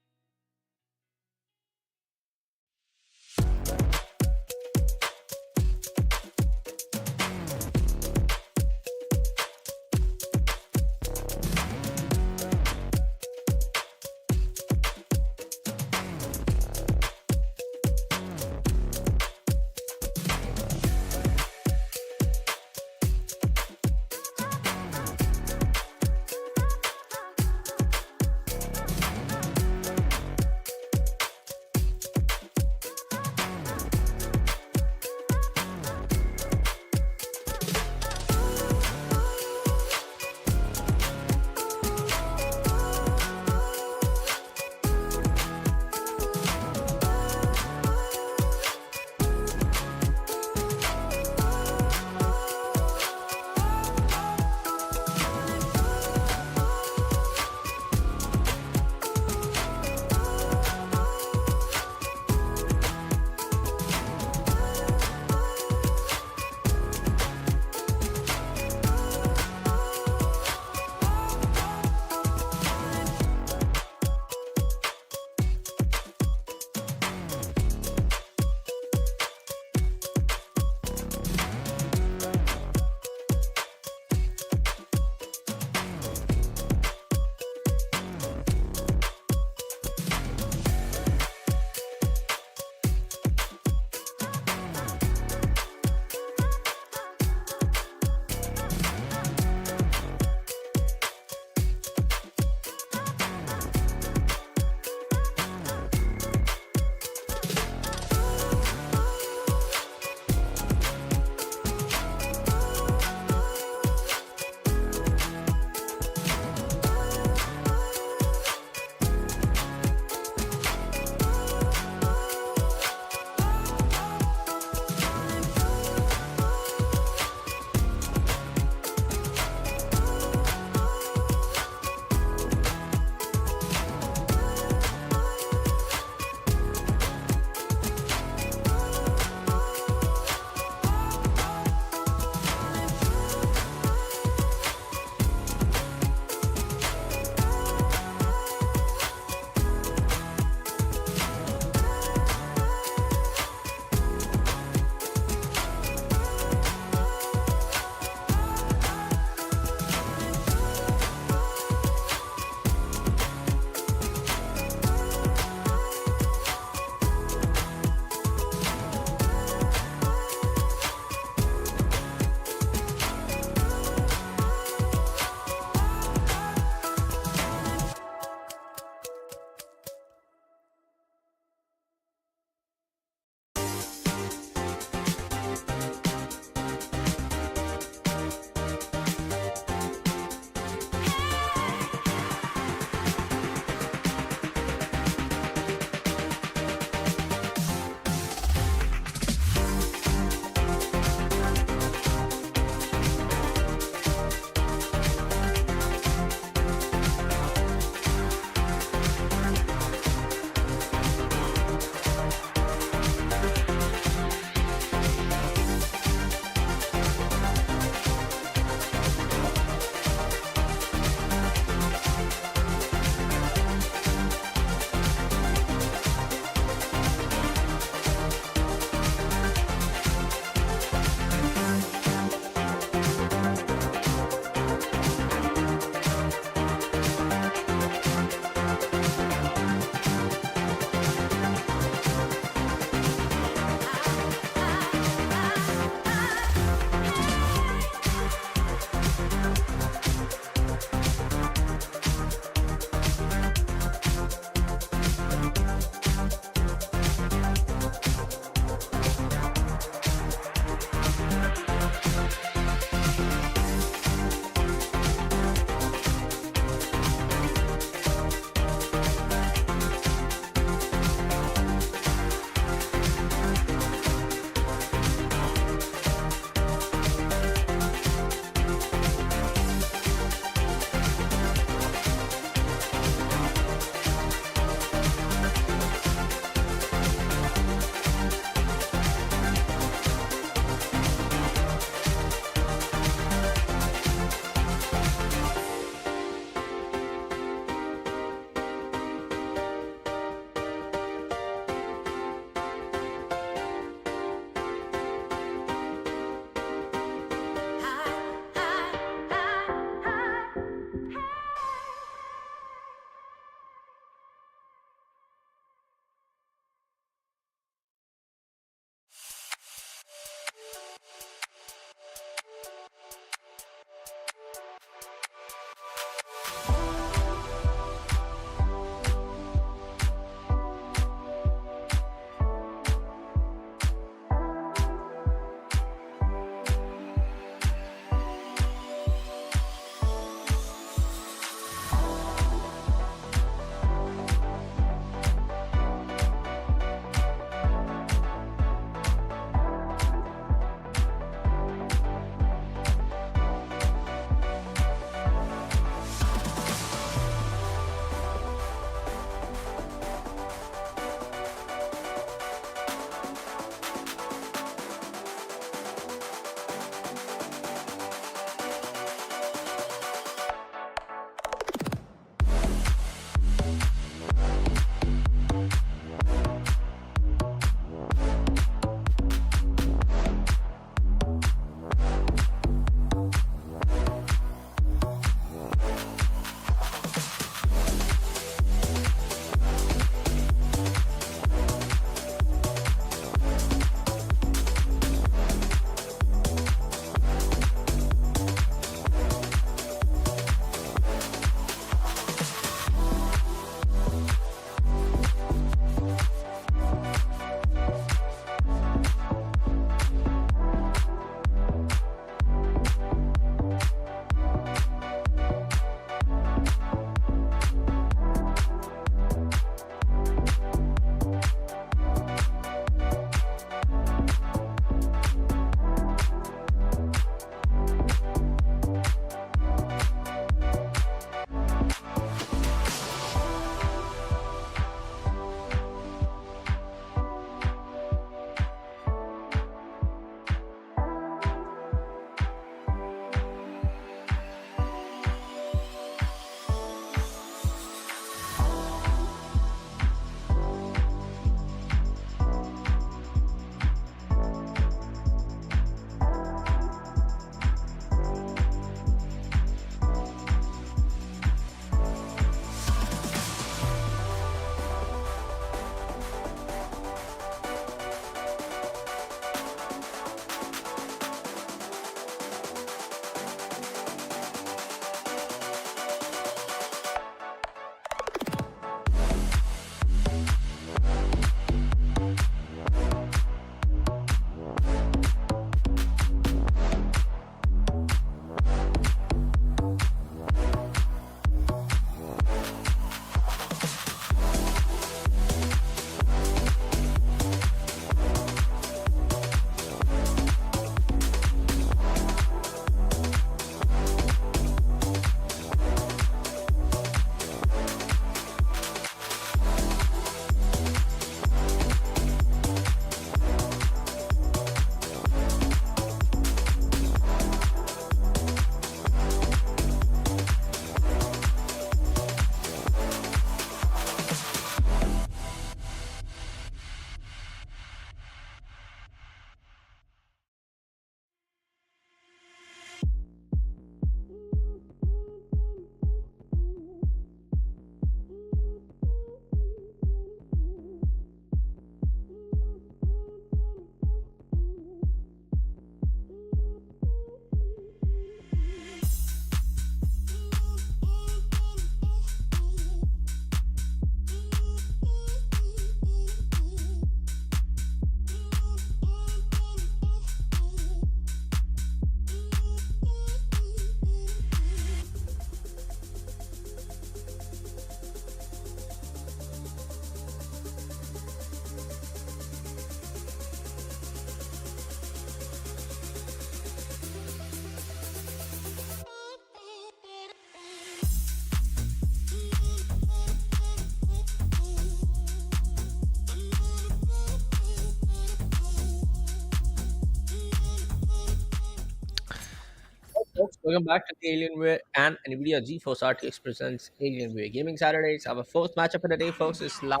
Welcome back to the Alienware and NVIDIA GeForce RTX presents Alienware Gaming Saturdays. Our fourth matchup of the day, folks, is live.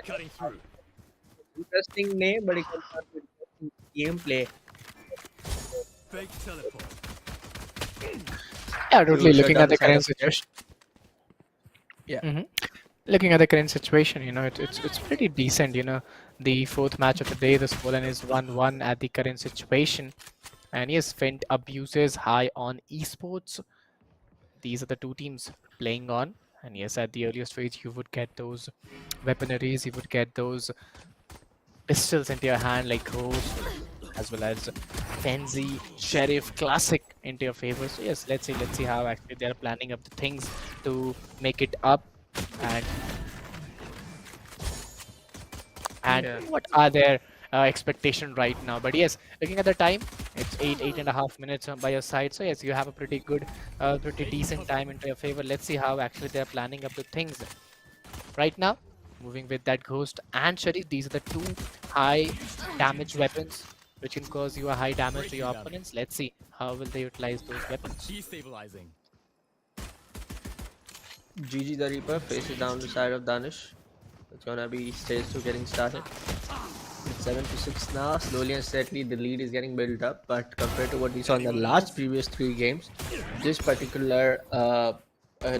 Cutting through. Interesting name, but it comes down to interesting gameplay. Fake teleport. Yeah, totally. To shut Looking down at the the side current of Fent. situation, Yeah. looking at the current situation, it's pretty decent. The fourth match of the day, the scoreline is 1-1 at the current situation, and yes, Fent abuses high on esports. These are the two teams playing on, and yes, at the earliest stage, you would get those weaponaries, you would get those pistols into your hand like Ghost, as well as Fenzi, Sheriff, Classic into your favor. So yes, let's see how actually they are planning up the things to make it up, and Yeah. what are their expectation right now. But yes, looking at the time, it's 8.5 minutes by your side. So yes, you have a pretty good, pretty decent time into your favor. Let's see how actually they're planning up the things right now. Moving with that Ghost and Sharif, these are the two high damage weapons which can cause you a high damage to your opponents. Let's see how will they utilize those weapons. Destabilizing. GG the Reaper faces down the side of Danish. It's gonna be stage 2 getting started. It's 7-6 now. Slowly and steadily, the lead is getting built up. But compared to what we saw in the last previous 3 games, this particular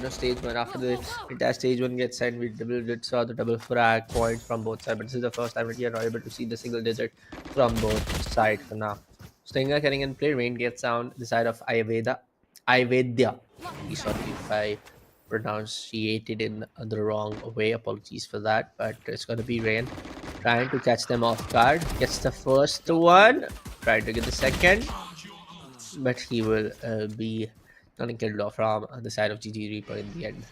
stage 1, after the entire stage 1 gets sent, we did saw the double frag points from both sides. But this is the first time that we are not able to see the single digit from both sides for now. Stinger getting in play. Rain gets down the side of Ayvedya. Sorry if I pronunciated in the wrong way. Apologies for that. But it's going to be Rain trying to catch them off guard. Gets the first one. Trying to get the second. But he will be getting killed off from the side of GG Reaper in the end.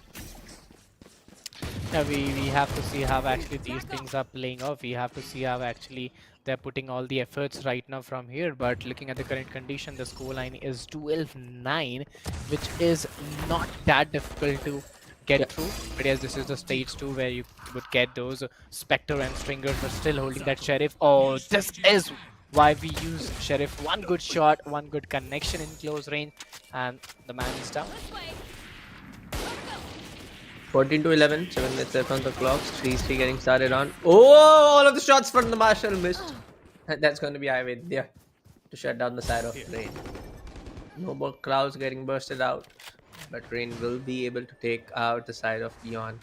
Yeah, we have to see how actually these things are playing off. We have to see how actually they're putting all the efforts right now from here. But looking at the current condition, the scoreline is 12-9, which is not that difficult to get Yep. through. But yes, this is the stage 2 where you would get those Spectre and Stringers are still holding that Sheriff. Oh, this is why we use Sheriff. One good shot, one good connection in close range, and the man is down. 14-11, 7 minutes left on the clock. 3-3 getting started on. Oh, all of the shots from the Marshall missed. And that's going to be Ayvedya to shut down the side of Rain. No more clouds getting bursted out, but Rain will be able to take out the side of Beyond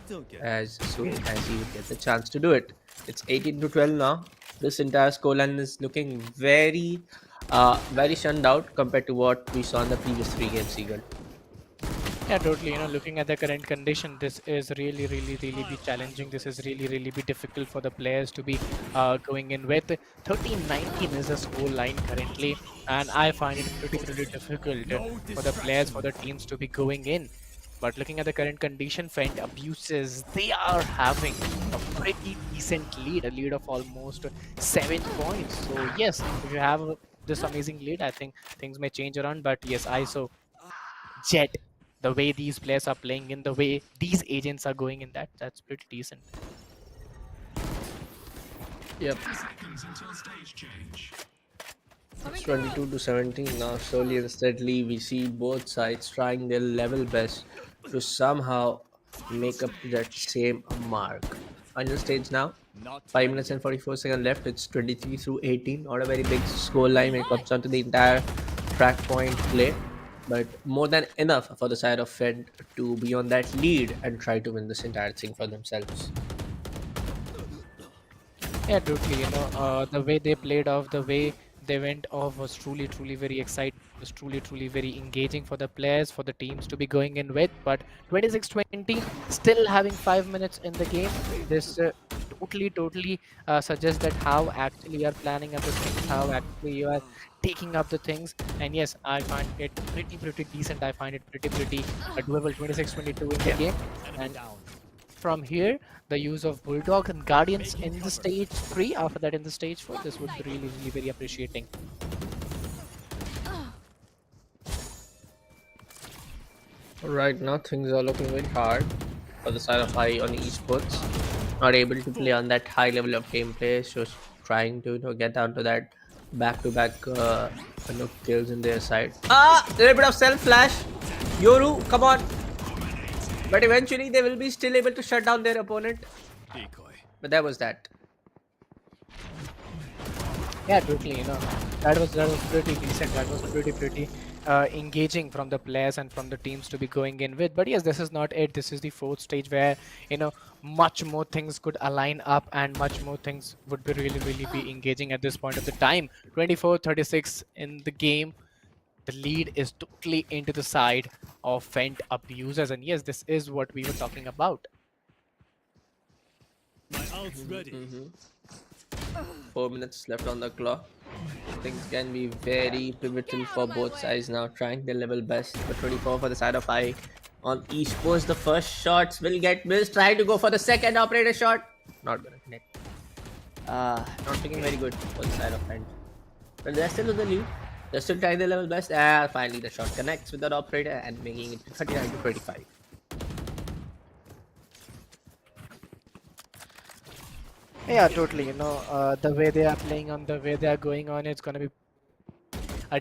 Don't get as soon as he would get the chance to do it. It's 18-12 now. This entire scoreline is looking very, very shunned out compared to what we saw in the previous 3 games, Seagull. Yeah, totally. Looking at the current condition, this is really be challenging. This is really be difficult for the players to be going in with. 13-19 is the score line currently, and I find it pretty difficult for the players, for the teams to be going in. But looking at the current condition, Fent abuses, they are having a pretty decent lead, a lead of almost 7 points. So yes, if you have this amazing lead, I think things may change around. But yes, ISO, Jet, the way these players are playing in, the way these agents are going in, that's pretty decent. Yep. It's 22-17 now. Slowly and steadily, we see both sides trying their level best to somehow make up that same mark. Final stage now. not 5 minutes and 44 seconds left. It's 23-18. Not a very big score line when it comes down to the entire track point play, but more than enough for the side of Fed to be on that lead and try to win this entire thing for themselves. Yeah, totally. The way they played off, the way they went off was truly very exciting. Was truly very engaging for the players, for the teams to be going in with. But 26-20, still having 5 minutes in the game. This totally suggests that how actually you are planning up the things, how actually you are taking up the things. And yes, I find it pretty decent. I find it pretty doable. 26-22 in the game. And down. from here, the use of Bulldog and Guardians in the stage 3, after that in the stage 4, this would be really very appreciating. Right now, things are looking very hard for the side of I on Esports. Not able to play on that high level of gameplay, so trying to get down to that back-to-back No kills in their side. Ah, a little bit of self flash. Yoru, come on. But eventually they will be still able to shut down their opponent. Decoy. But that was that. Yeah, totally. That was pretty decent. That was pretty engaging from the players and from the teams to be going in with. But yes, this is not it. This is the fourth stage where much more things could align up and much more things would be really be engaging at this point of the time. 24-36 in the game. The lead is totally into the side of Fent abusers, and yes, this is what we were talking about. My ult's ready. 4 minutes left on the clock. Things can be very pivotal for both sides now, trying their level best. But 24 for the side of I. On Esports, the first shots will get missed. Trying to go for the second operator shot. Not gonna connect. Not looking very good for the side of Fent. But they're still in the lead. They're still trying their level best. Finally the shot connects with that operator and making it 39-25. Yeah, totally. The way they are playing on, the way they are going on, it's gonna be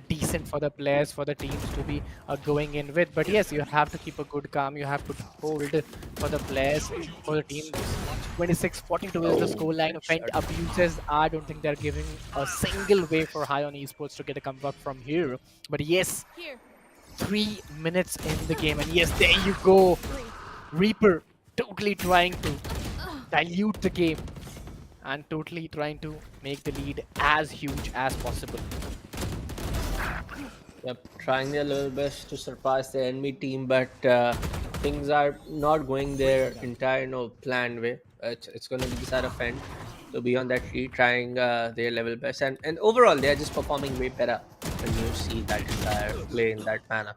decent for the players, for the teams to be going in with. But yes, you have to keep a good calm. You have to hold for the players, for the team. 26-42 is the scoreline. Fent abuses. I don't think they're giving a single way for High on Esports to get a comeback from here. But yes, 3 minutes in the game, and yes, there you go. Reaper totally trying to dilute the game and totally trying to make the lead as huge as possible. Yep, trying their level best to surpass the enemy team, but things are not going their entire planned way. It's going to be the side of Fent to be on that lead, trying their level best, and overall they are just performing way better when you see that entire play in that manner.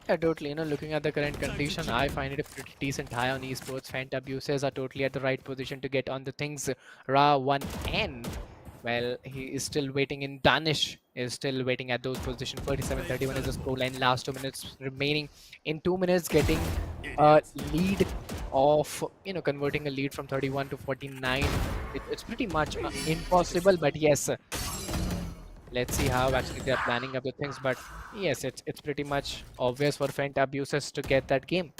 Yeah, totally. Looking at the current condition, I find it a pretty decent high on Esports. Fent abusers are totally at the right position to get on the things. Ra 1N, well, he is still waiting in Danish, is still waiting at those positions. 37-31 is the scoreline. Last 2 minutes remaining. In 2 minutes, getting a lead of, converting a lead from 31 to 49. It's pretty much impossible, but yes. Let's see how actually they're planning up the things, but yes, it's pretty much obvious for Fent abusers to get that game.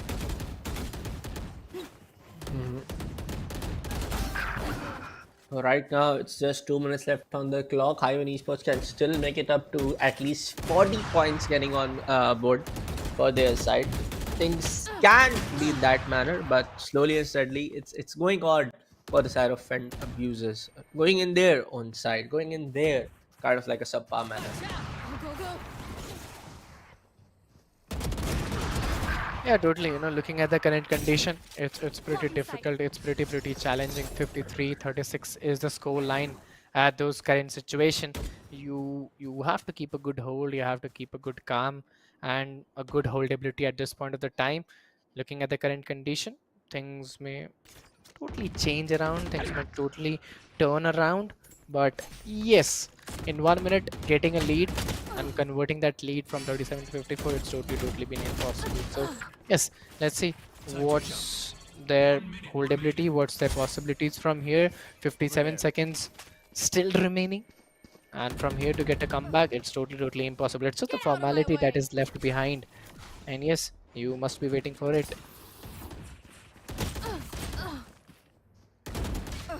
Right now, it's just 2 minutes left on the clock. High on Esports can still make it up to at least 40 points getting on board for their side. Things can be in that manner, but slowly and steadily, it's going on for the side of Fent abusers. Going in their own side, going in there, kind of like a subpar manner. Yeah, totally. Looking at the current condition, it's pretty difficult. It's pretty challenging. 53-36 is the score line at those current situation. You have to keep a good hold. You have to keep a good calm and a good holdability at this point of the time. Looking at the current condition, things may totally change around. Things may totally turn around. But yes, in 1 minute, getting a lead and converting that lead from 37 to 54, it's totally been impossible. So yes, let's see what's their holdability, what's their possibilities from here. 57 seconds still remaining, and from here to get a comeback, it's totally impossible. It's just a formality that is left behind, and yes, you must be waiting for it.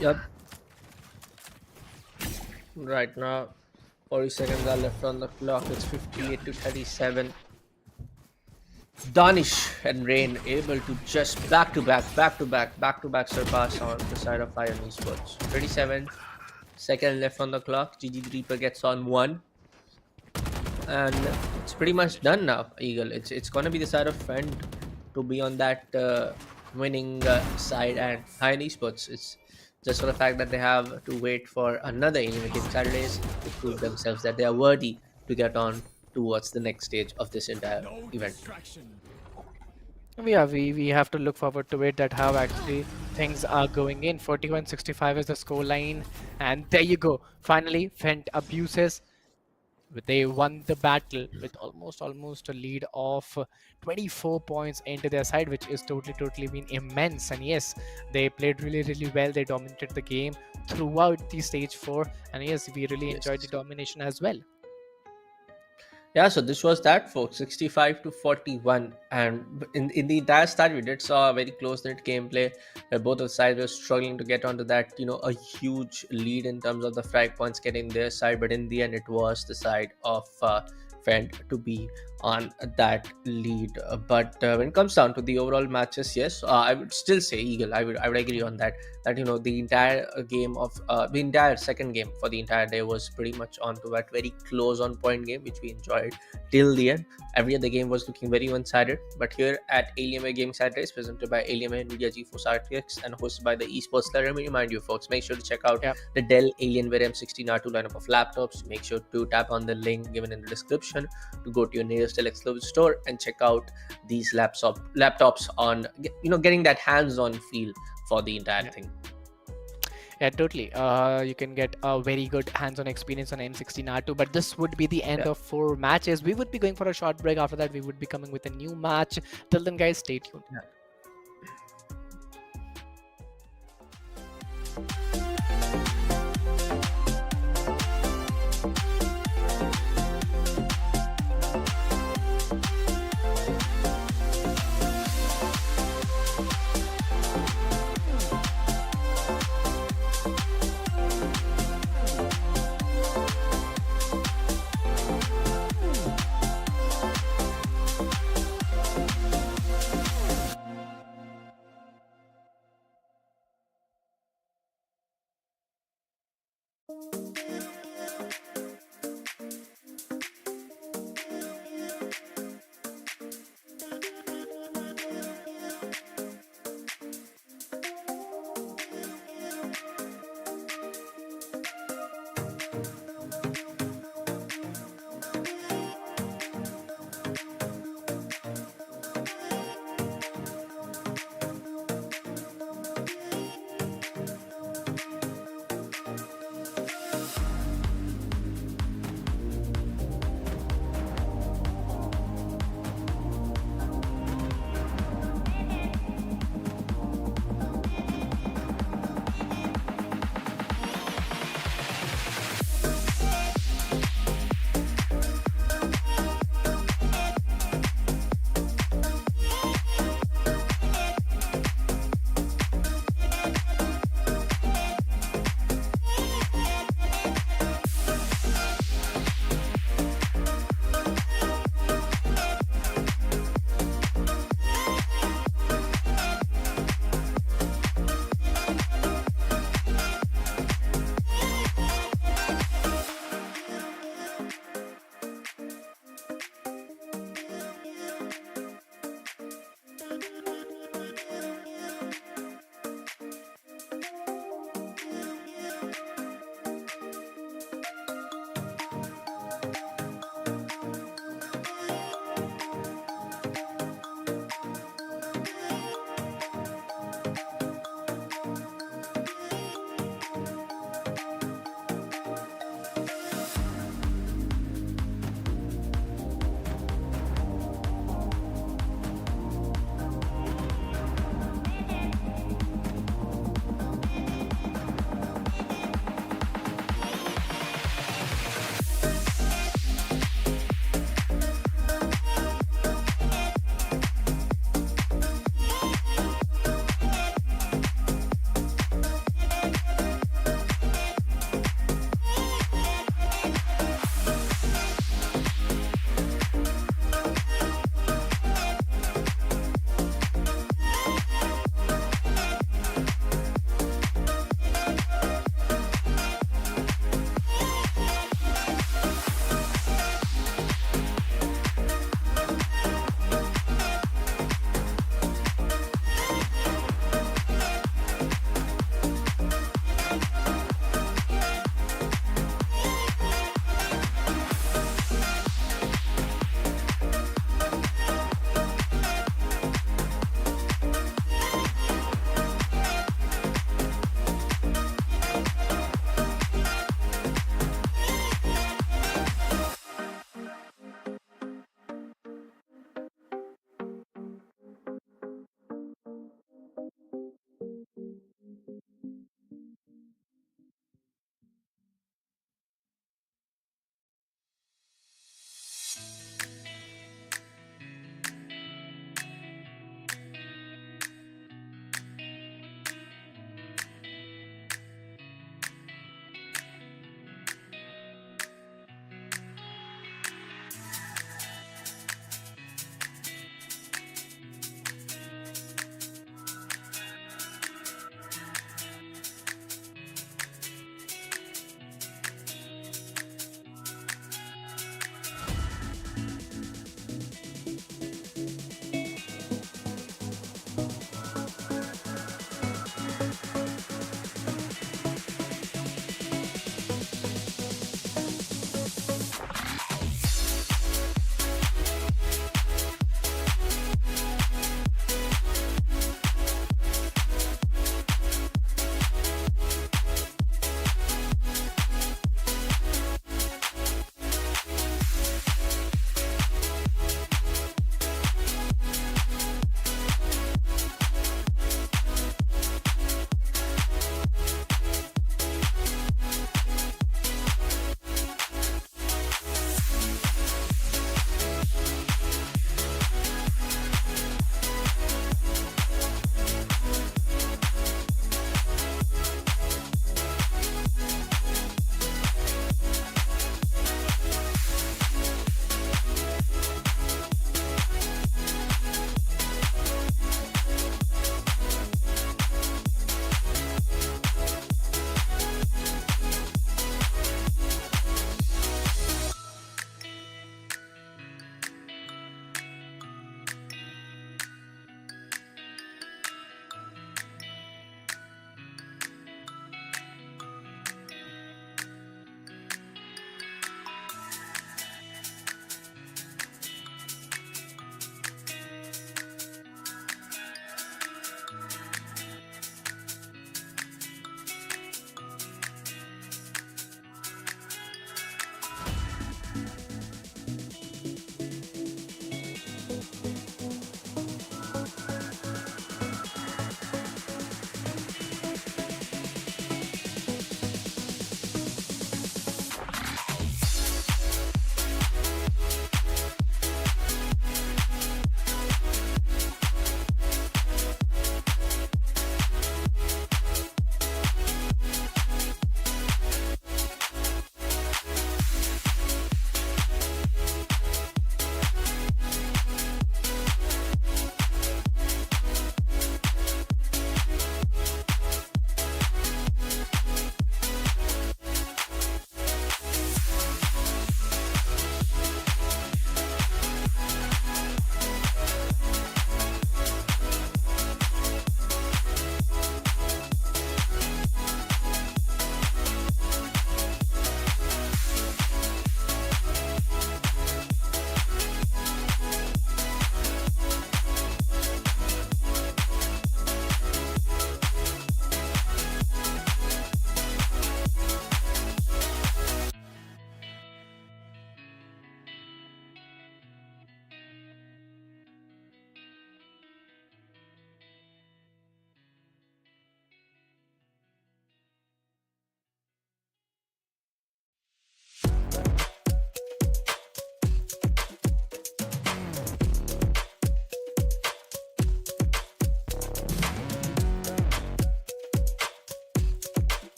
Yep. Right now, 40 seconds are left on the clock. It's 58-37. Danish and Rain able to just back to back surpass on the side of Iron Esports. 37 seconds left on the clock. GG Reaper gets on 1. And it's pretty much done now, Eagle. It's gonna be the side of Fent to be on that winning side, and Iron Esports, it's just for the fact that they have to wait for another Alienware Gaming Saturdays to prove themselves that they are worthy to get on towards the next stage of this entire event. Yeah, we have to look forward to it, that how actually things are going in. 41-65 is the score line, and there you go. Finally, Fent abuses They won the battle with almost a lead of 24 points into their side, which is totally been immense. And yes, they played really well. They dominated the game throughout the stage 4, and yes, we really enjoyed the Yes. domination as well. Yeah, so this was that, folks, 65 to 41. And in the entire start, we did saw a very close knit gameplay where both of sides were struggling to get onto that, a huge lead in terms of the frag points getting their side. But in the end, it was the side of Fent to be on that lead. But when it comes down to the overall matches, yes, I would still say Eagle. I would agree on that. That the entire game of the entire second game for the entire day was pretty much onto that very close on point game, which we enjoyed till the end. Every other game was looking very one-sided, but here at Alienware Gaming Saturdays, presented by Alienware Nvidia GeForce RTX and hosted by the Esports, let me remind you folks, make sure to check out Yep. the Dell Alienware M16R2 lineup of laptops. Make sure to tap on the link given in the description to go to your nearest Dell exclusive store and check out these laptops on getting that hands-on feel for the entire thing. Yeah, totally. You can get a very good hands-on experience on M16R2, but this would be the end Yeah. of 4 matches. We would be going for a short break. After that, we would be coming with a new match. Till then, guys, stay tuned.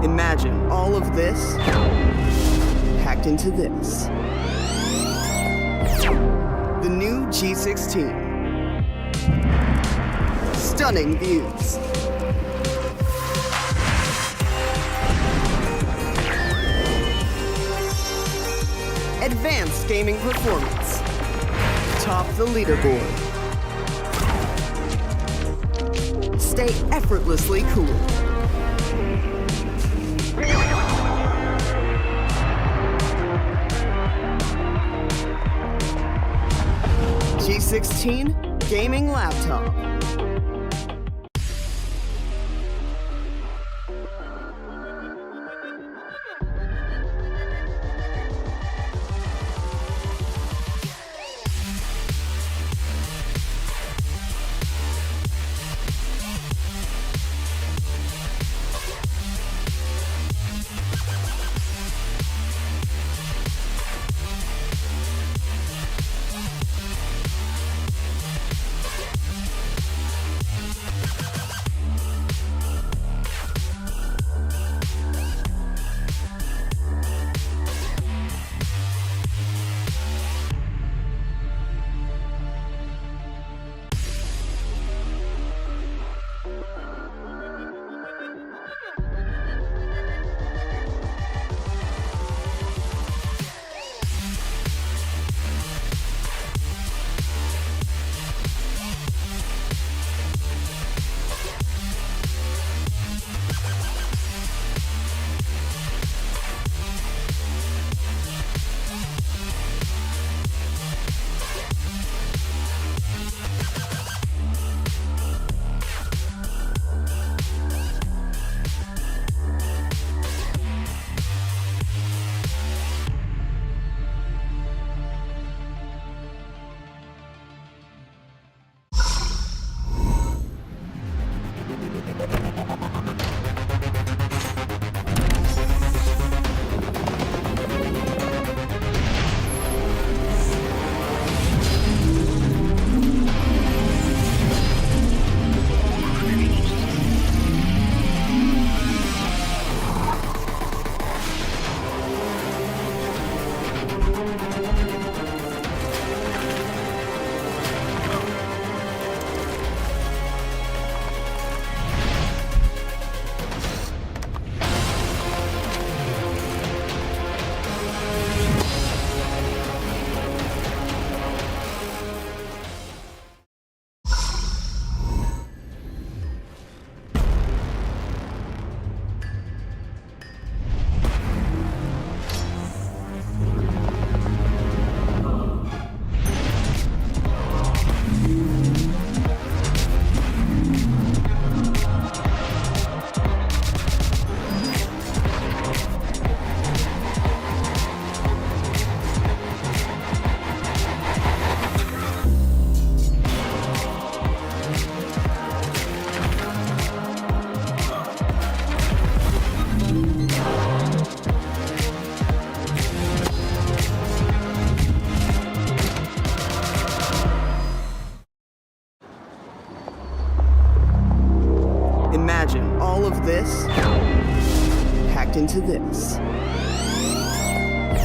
Imagine all of this packed into this. The new G16. Stunning views. Advanced gaming performance. Top the leaderboard. Stay effortlessly cool. G16 gaming laptop.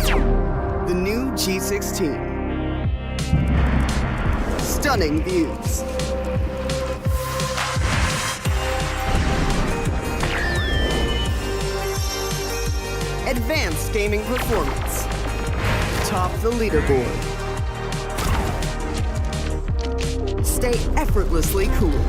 The new G16. Stunning views. Advanced gaming performance. Top the leaderboard. Stay effortlessly cool.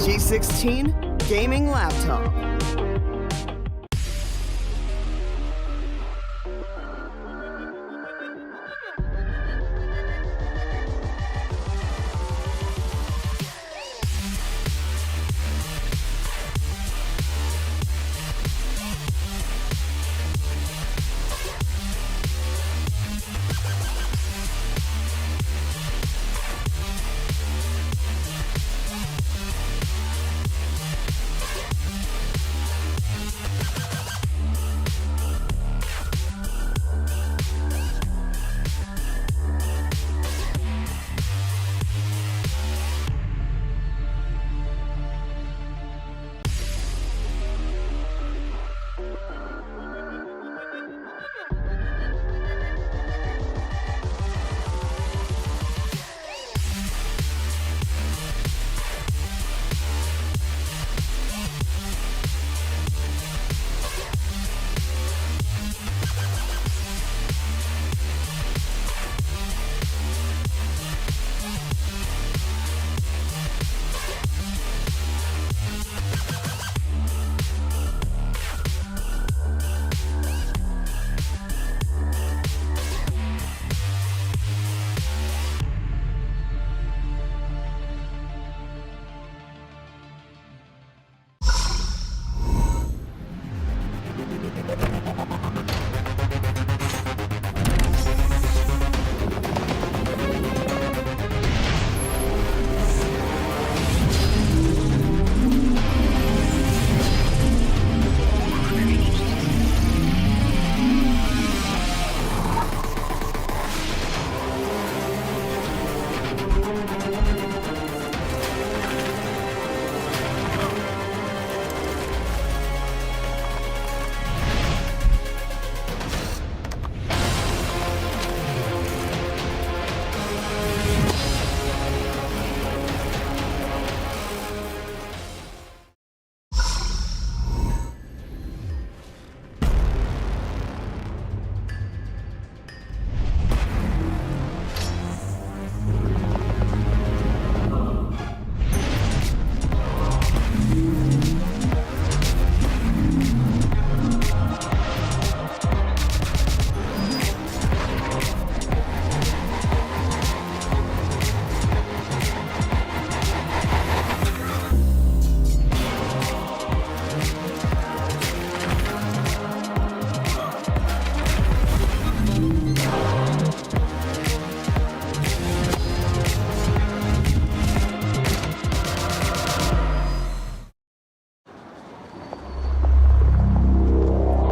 G16 gaming laptop.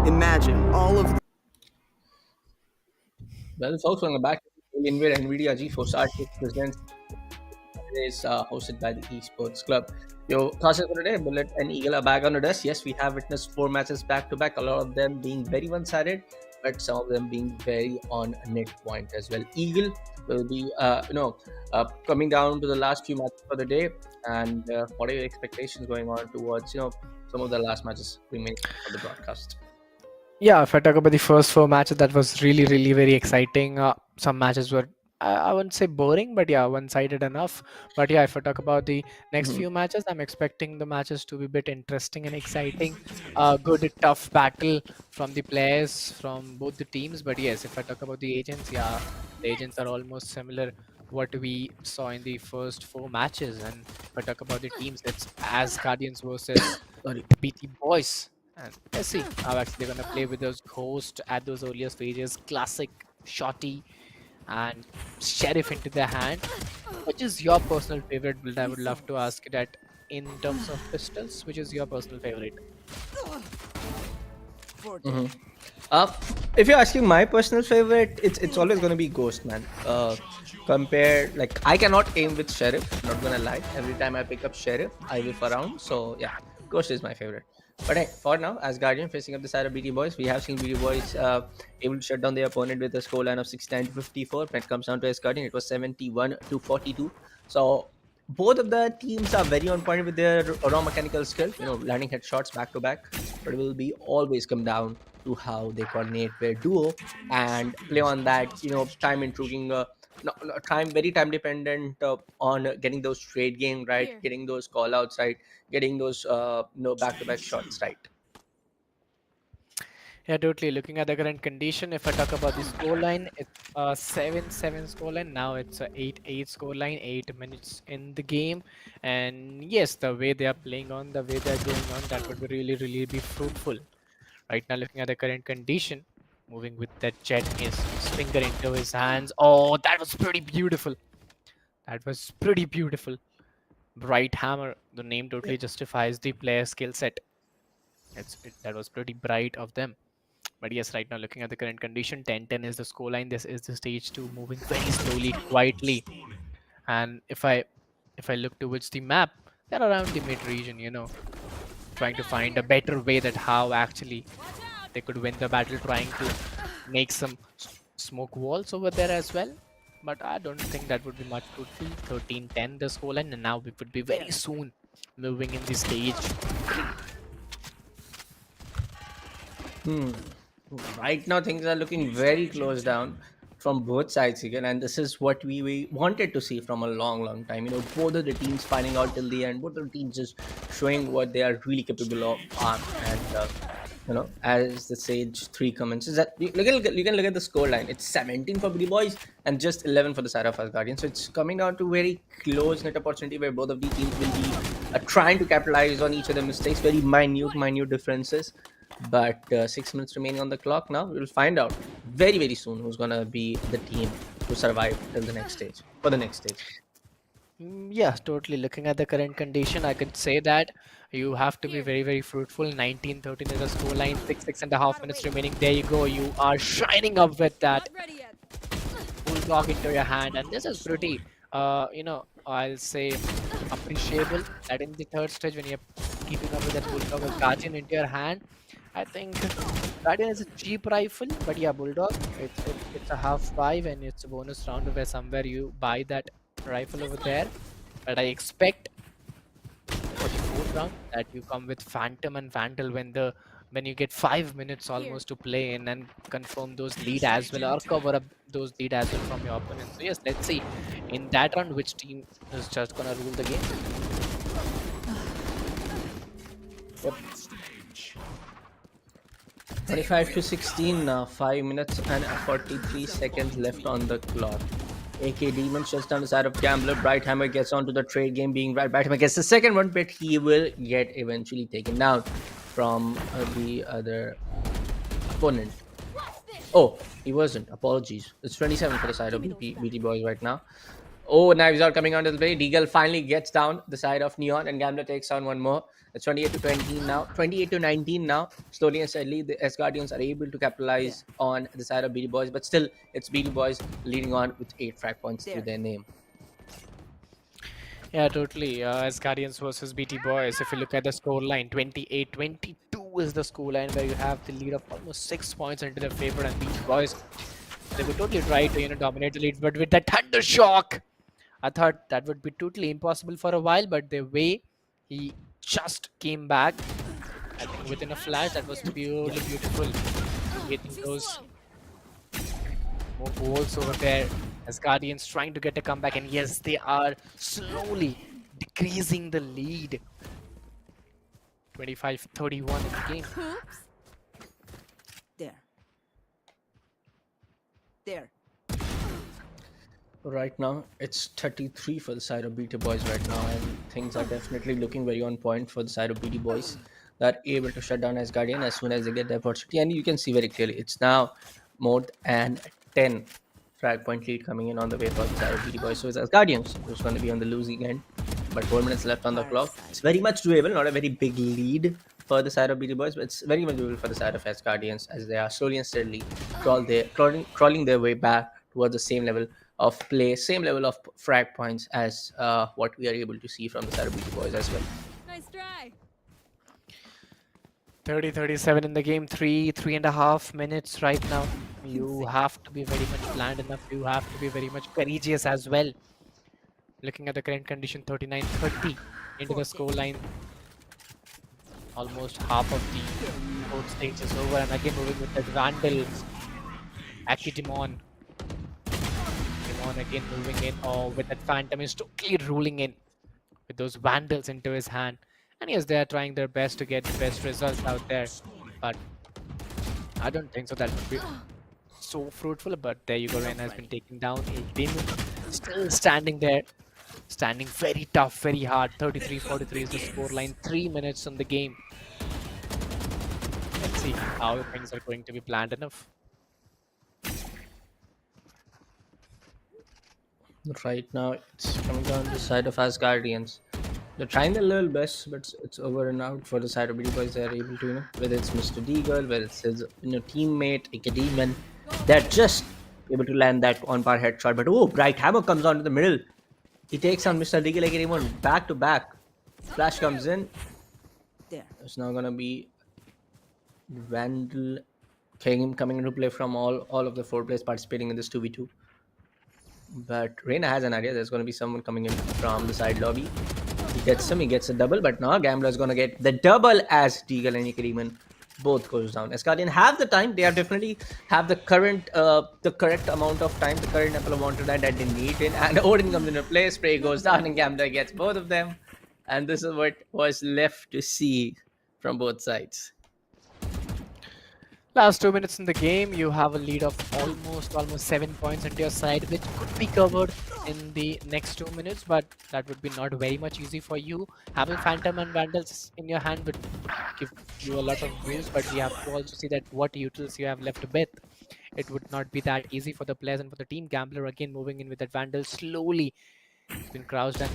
Imagine all of Well, folks, welcome back to Alienware NVIDIA GeForce RTX presents Saturdays, hosted by the Esports Club. Your classes for today, Bullet and Eagle are back on the desk. Yes, we have witnessed 4 matches back to back, a lot of them being very one-sided, but some of them being very on net point as well. Eagle will be, coming down to the last few matches for the day. And what are your expectations going on towards, some of the last matches remaining for the broadcast? Yeah, if I talk about the first 4 matches, that was really, really very exciting. Some matches were, I wouldn't say boring, but yeah, one-sided enough. But yeah, if I talk about the next Mhm. few matches, I'm expecting the matches to be a bit interesting and exciting. Good, tough battle from the players from both the teams. But yes, if I talk about the agents, yeah, the agents are almost similar what we saw in the first 4 matches. And if I talk about the teams, it's Asgardians versus Sorry. BT Boys. And let's see how actually they're gonna play with those Ghost at those earlier stages. Classic, Shotty, and Sheriff into their hand. Which is your personal favorite build? I would love to ask you that in terms of pistols. Which is your personal favorite? Mhm. If you're asking my personal favorite, it's always going to be Ghost, man. compared, like, I cannot aim with Sheriff, not gonna lie. Every time I pick up Sheriff, I whiff around. So yeah, Ghost is my favorite. But hey, for now, as Guardian facing up the side of BT Boys, we have seen BT Boys able to shut down their opponent with a scoreline of 69 to 54. When it comes down to Asgardian, it was 71 to 42. So both of the teams are very on point with their raw mechanical skill, landing headshots back to back. But it will be always come down to how they coordinate their duo and play on that, time intriguing, time very time dependent on getting those trade game right, Here. getting those call outs right, getting those back to back shots right. Yeah, totally. Looking at the current condition, if I talk about the scoreline, it's a 7-7 scoreline. Now it's a 8-8 scoreline, 8 minutes in the game. And yes, the way they are playing on, the way they're going on, that would really, really be fruitful. Right now, looking at the current condition, moving with that jet, his finger into his hands. Oh, that was pretty beautiful. That was pretty beautiful. Bright Hammer, the name totally justifies the player skill set. That was pretty bright of them. But yes, right now looking at the current condition, 10-10 is the scoreline. This is the stage 2 moving very slowly, quietly. And if I look towards the map, they're around the mid region, trying to find a better way that how actually they could win the battle, trying to make some smoke walls over there as well. But I don't think that would be much fruitful. 13-10 the scoreline, and now we would be very soon moving in the stage. Right now things are looking very close down from both sides again, and this is what we wanted to see from a long time. Both of the teams fighting out till the end, both of the teams just showing what they are really capable of. And as the stage 3 commences, that you can look at the score line. It's 17 for BD Boys and just 11 for the side of Asgardian. So it's coming down to very close net opportunity where both of the teams will be trying to capitalize on each of their mistakes. Very minute differences. But 6 minutes remaining on the clock now. We'll find out very soon who's gonna be the team to survive till the next stage. For the next stage. Yeah, totally. Looking at the current condition, I could say that you have to be very fruitful. 19-13 is the scoreline. 6.5 minutes remaining. There you go. You are shining up with that Not ready yet. bulldog into your hand, and this is pretty, I'll say appreciable. That in the third stage, when you're keeping up with that bulldog or guardian into your hand, I think guardian is a cheap rifle, but yeah, bulldog, it's a half 5 and it's a bonus round where somewhere you buy that rifle over there. But I expect for the fourth round that you come with Phantom and Vandal when you get 5 minutes almost to play in and confirm those lead as well, or cover up those lead as well from your opponent. So yes, let's see in that round which team is just gonna rule the game. Yep. 25 to 16 now, 5 minutes and 43 seconds left on the clock. AK Demon shuts down the side of Gambler. Brighthammer gets onto the trade game being right. Brighthammer gets the second one, but he will get eventually taken down from the other opponent. Oh, he wasn't. Apologies. It's 27 for the side of BT Boys right now. Oh, knives out coming onto the play. Deagle finally gets down the side of Neon, and Gambler takes down one more. It's 28 to 20 now. 28 to 19 now. Slowly and steadily, the Asgardians are able to capitalize on the side of BT Boys, but still, it's BT Boys leading on with 8 frag points to their name. Yeah, totally. Asgardians versus BT Boys. If you look at the scoreline, 28-22 is the scoreline where you have the lead of almost 6 points into their favor, and BT Boys, they would totally try to dominate the lead, but with that thunder shock, I thought that would be totally impossible for a while, but the way he just came back, I think within a flash, that was purely beautiful. Getting those more goals over there. Asgardians trying to get a comeback, and yes, they are slowly decreasing the lead. 25-31 in the game. Oops. There. Right now, it's 33 for the side of BT Boys right now, and things are definitely looking very on point for the side of BT Boys. That able to shut down Asgardian as soon as they get the opportunity, and you can see very clearly it's now more than 10 frag point lead coming in on the way for the side of BT Boys. So it's Asgardians who's going to be on the losing end, but 4 minutes left on the clock. It's very much doable, not a very big lead for the side of BT Boys, but it's very much doable for the side of Asgardians as they are slowly and steadily crawling their way back towards the same level of play, same level of frag points as what we are able to see from the side of BT Boys as well. Nice try. 30-37 in the game, 3.5 minutes right now. You have to be very much planned enough. You have to be very much courageous as well. Looking at the current condition, 39-30 into the scoreline. Almost half of the fourth stage is over, and again moving with that Vandal. Akidemon. Demon again moving in, or with that Phantom is totally ruling in with those Vandals into his hand. And yes, they are trying their best to get the best results out there, but I don't think so that would be so fruitful. But there you go, Ren has been taken down. Aiden still standing there, standing very tough, very hard. 33-43 is the scoreline. 3 minutes on the game. Let's see how things are going to be planned enough. Right now, it's coming down the side of Asgardians. They're trying their little best, but it's over and out for the side of BT Boys. They're able to, whether it's Mr. Deagle, whether it's his teammate, Academon, they're just able to land that on-par headshot. But oh, Bright Hammer comes on to the middle. He takes on Mr. Deagle, Academon back to back. Flash comes in. There. It's now gonna be Vandal coming into play from all of the 4 players participating in this 2v2. But Reina has an idea. There's going to be someone coming in from the side lobby. He gets him. He gets a double. But now Gambler's going to get the double as Deagle and Ikariman both goes down. Asgardian have the time. They have definitely have the correct amount of time, the correct amount of time that they need. And Odin comes into play. Spray goes down and Gambler gets both of them. And this is what was left to see from both sides. Last 2 minutes in the game, you have a lead of almost 7 points into your side, which could be covered in the next 2 minutes, but that would be not very much easy for you. Having Phantom and Vandals in your hand would give you a lot of boost, but you have to also see that what utils you have left with. It would not be that easy for the players and for the team. Gambler again moving in with that Vandal slowly. He's been crouched and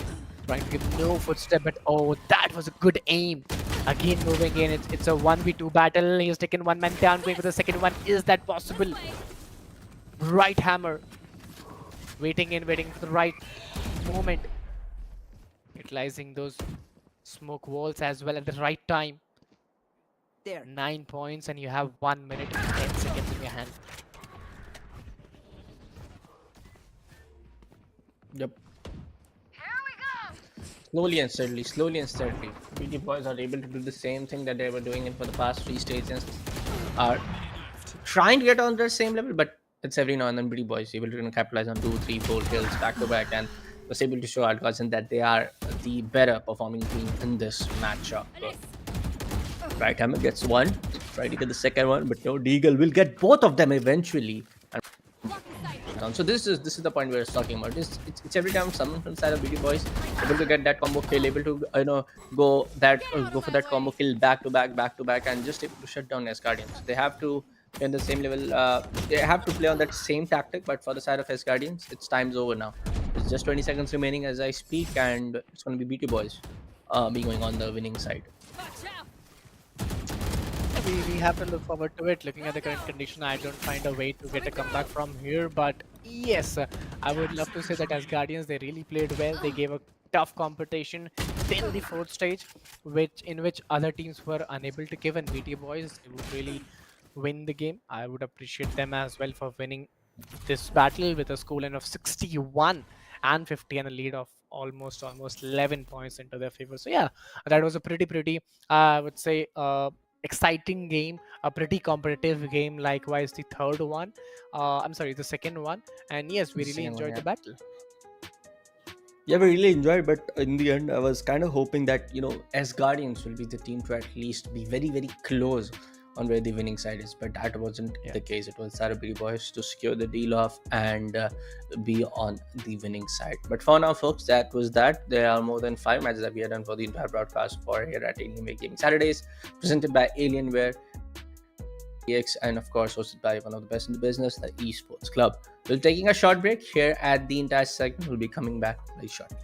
trying to give no footstep, but oh, that was a good aim. Again moving in, it's a 1v2 battle. He has taken one man down, going for the second one. Is that possible? Right hammer. Waiting for the right moment. Utilizing those smoke walls as well at the right time. There. 9 points and you have 1 minute and 10 seconds in your hand. Yep. Slowly and steadily, BT Boys are able to do the same thing that they were doing for the past 3 stages. Are trying to get on their same level, but it's every now and then BT Boys able to capitalize on 2, 3, 4 kills back to back, and was able to show Asgardian that they are the better performing team in this matchup. Right Hammer gets one, try to get the second one, but no, Deagle will get both of them eventually. So this is the point we were talking about. It's every time someone from the side of BT Boys able to get that combo kill, able to go for that combo kill back to back, and just able to shut down Asgardians. They have to be on the same level. They have to play on that same tactic, but for the side of Asgardians, it's time's over now. It's just 20 seconds remaining as I speak, and it's going to be BT Boys be going on the winning side. We have to look forward to it. Looking at the current condition, I don't find a way to get a comeback from here. But yes, I would love to say that Asgardians, they really played well. They gave a tough competition till the 4th stage, in which other teams were unable to give. And BT Boys, they would really win the game. I would appreciate them as well for winning this battle with a scoreline of 61 and 50 and a lead of almost 11 points into their favor. So yeah, that was a pretty I would say exciting game, a pretty competitive game. Likewise the third one, the second one, and yes, we really enjoyed the battle. Yeah, we really enjoyed, but in the end, I was kind of hoping that Asgardians will be the team to at least be very close on where the winning side is, but that wasn't the case. It was BT Boys to secure the deal off and be on the winning side. But for now, folks, that was that. There are more than 5 matches that we have done for the entire broadcast for here at Alienware Gaming Saturdays, presented by Alienware, and of course hosted by one of the best in the business, the Esports Club. We're taking a short break here at the entire segment. We'll be coming back very shortly.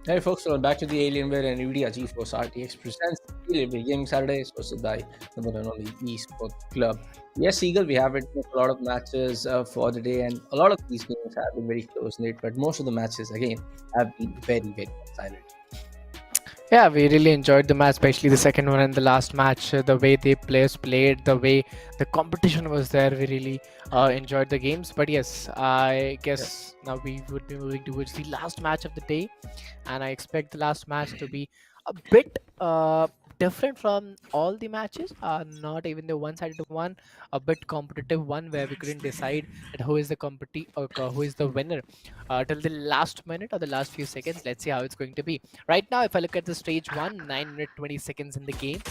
Hey folks, welcome back to the Alienware and NVIDIA GeForce RTX presents Alienware Gaming Saturdays, hosted by the one and only Esports Club. Yes, Eagle, we have witnessed a lot of matches for the day, and a lot of these games have been very close knit, but most of the matches, again, have been very, very exciting. Yeah, we really enjoyed the match, especially the second one and the last match. The way the players played, the way the competition was there, we really enjoyed the games. But yes, I guess now we would be moving towards the last match of the day, and I expect the last match to be a bit different from all the matches. Not even the one-sided one, a bit competitive one where we couldn't decide that who is the who is the winner till the last minute or the last few seconds. Let's see how it's going to be. Right now, if I look at the stage one, 9 minute 20 seconds in the game,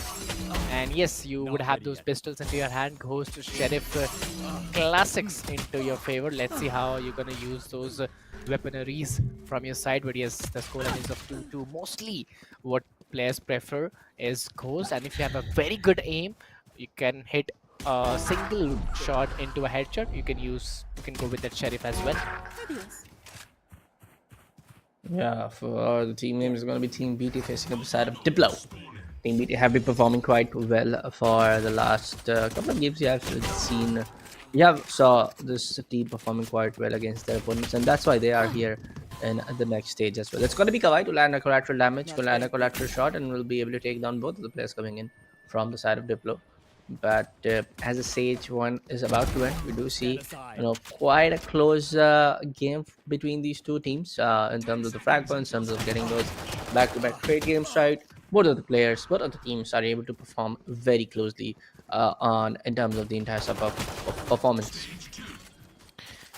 and yes, you would have those pistols into your hand, Ghost, Sheriff, classics into your favor. Let's see how you're gonna use those weaponaries from your side. But yes, the scoreline is of 2-2. Mostly, what players prefer is Ghost, and if you have a very good aim, you can hit a single shot into a headshot. You can go with that Sheriff as well. Yeah, for the team name is going to be Team BT facing up the side of Diplo. Team BT have been performing quite well for the last couple of games. You have seen, we have saw this team performing quite well against their opponents, and that's why they are here in the next stage as well. It's going to be Kawhi to land a collateral damage, will land a collateral shot, and will be able to take down both of the players coming in from the side of Diplo. But as the stage one is about to end, we do see quite a close game between these two teams in terms of the frag points, in terms of getting those back-to-back trade games right. Both of the teams are able to perform very closely on in terms of the entire sub of performance.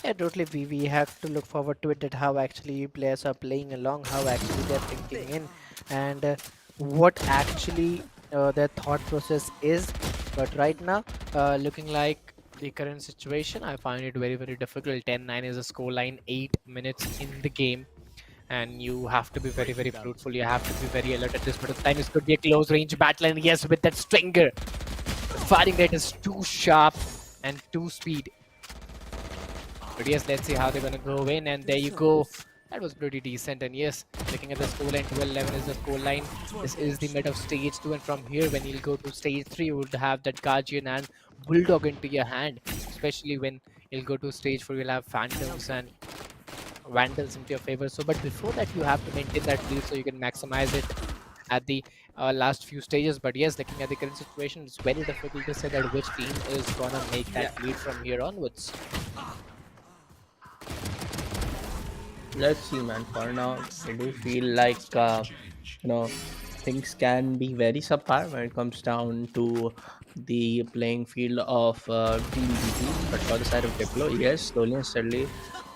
Yeah, totally. We have to look forward to it, that how actually players are playing along, how actually they're thinking in, and what actually their thought process is. But right now, Looking like the current situation, I find it very, very difficult. 10-9 is a scoreline, 8 minutes in the game, and you have to be very, very fruitful. You have to be very alert at this point of time. This could be a close range battle, and yes, with that stringer, the firing rate is too sharp and too speed. But yes, let's see how they're gonna go in, and there you go. That was pretty decent, and yes, looking at the scoreline, 12-11 is the scoreline. This is the mid of stage 2, and from here, when you'll go to stage 3, you would have that Guardian and Bulldog into your hand, especially when you'll go to stage 4, you'll have Phantoms and Vandals into your favor. So, but before that, you have to maintain that lead so you can maximize it at the last few stages. But yes, looking at the current situation, it's very difficult to say that which team is gonna make that lead from here onwards. Let's see, man. For now, I do feel like you know things can be very subpar when it comes down to the playing field of Team BT. But for the side of Diplo, yes, slowly and steadily,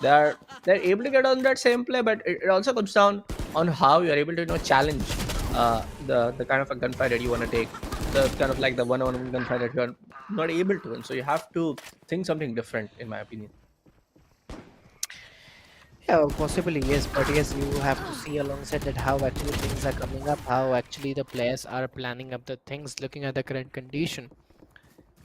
they're able to get on that same play. But it also comes down on how you're able to challenge the kind of a gunfight that you want to take, the kind of like the one-on-one gunfight that you're not able to, and so you have to think something different, in my opinion. yeah, possibly yes, but yes, you have to see alongside that how actually things are coming up, how actually the players are planning up the things. Looking at the current condition,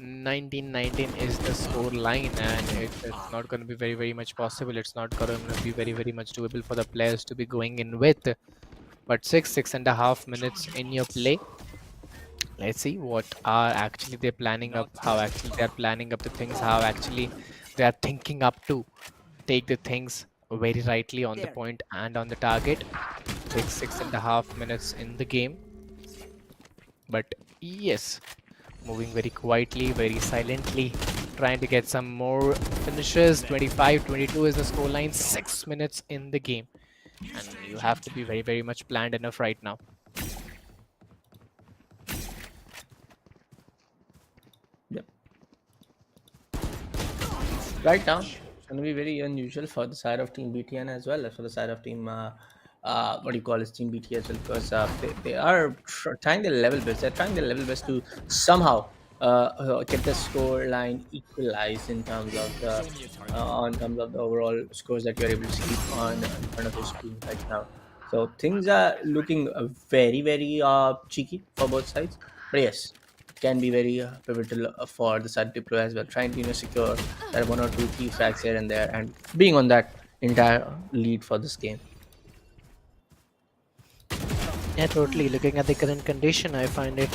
19-19 is the score line, and it's not going to be very, very much possible. It's not going to be very, very much doable for the players to be going in with. But 6.5 minutes in your play. Let's see what are actually they planning up, how actually they're planning up the things, how actually they are thinking up to take the things very rightly on the point and on the target. Take 6.5 minutes in the game. But yes, moving very quietly, very silently, trying to get some more finishes. 25-22 is the scoreline, 6 minutes in the game. And you have to be very, very much planned enough right now. Yep. Right now, it's going to be very unusual for the side of Team BTN as well as for the side of Team, what do you call it, Team BT as well, because they are trying their level best. They're trying their level best to somehow get the score line equalized in terms of the overall scores that you're able to see on in front of your screen right now. So things are looking very, very cheeky for both sides. But yes, can be very pivotal for the side Diplo as well, trying to secure that one or two key frags here and there, and being on that entire lead for this game. Yeah, totally. Looking at the current condition, I find it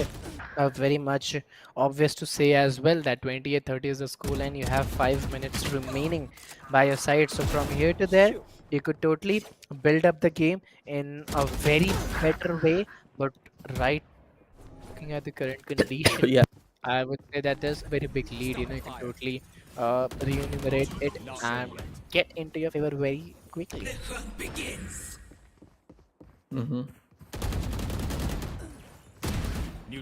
very much obvious to say as well that 28-30 is the score line. You have 5 minutes remaining by your side. So from here to there, you could totally build up the game in a very better way. But right, looking at the current condition, Yeah. I would say that there's a very big lead. You can totally remunerate it and get into your favor very quickly. Mm-hmm.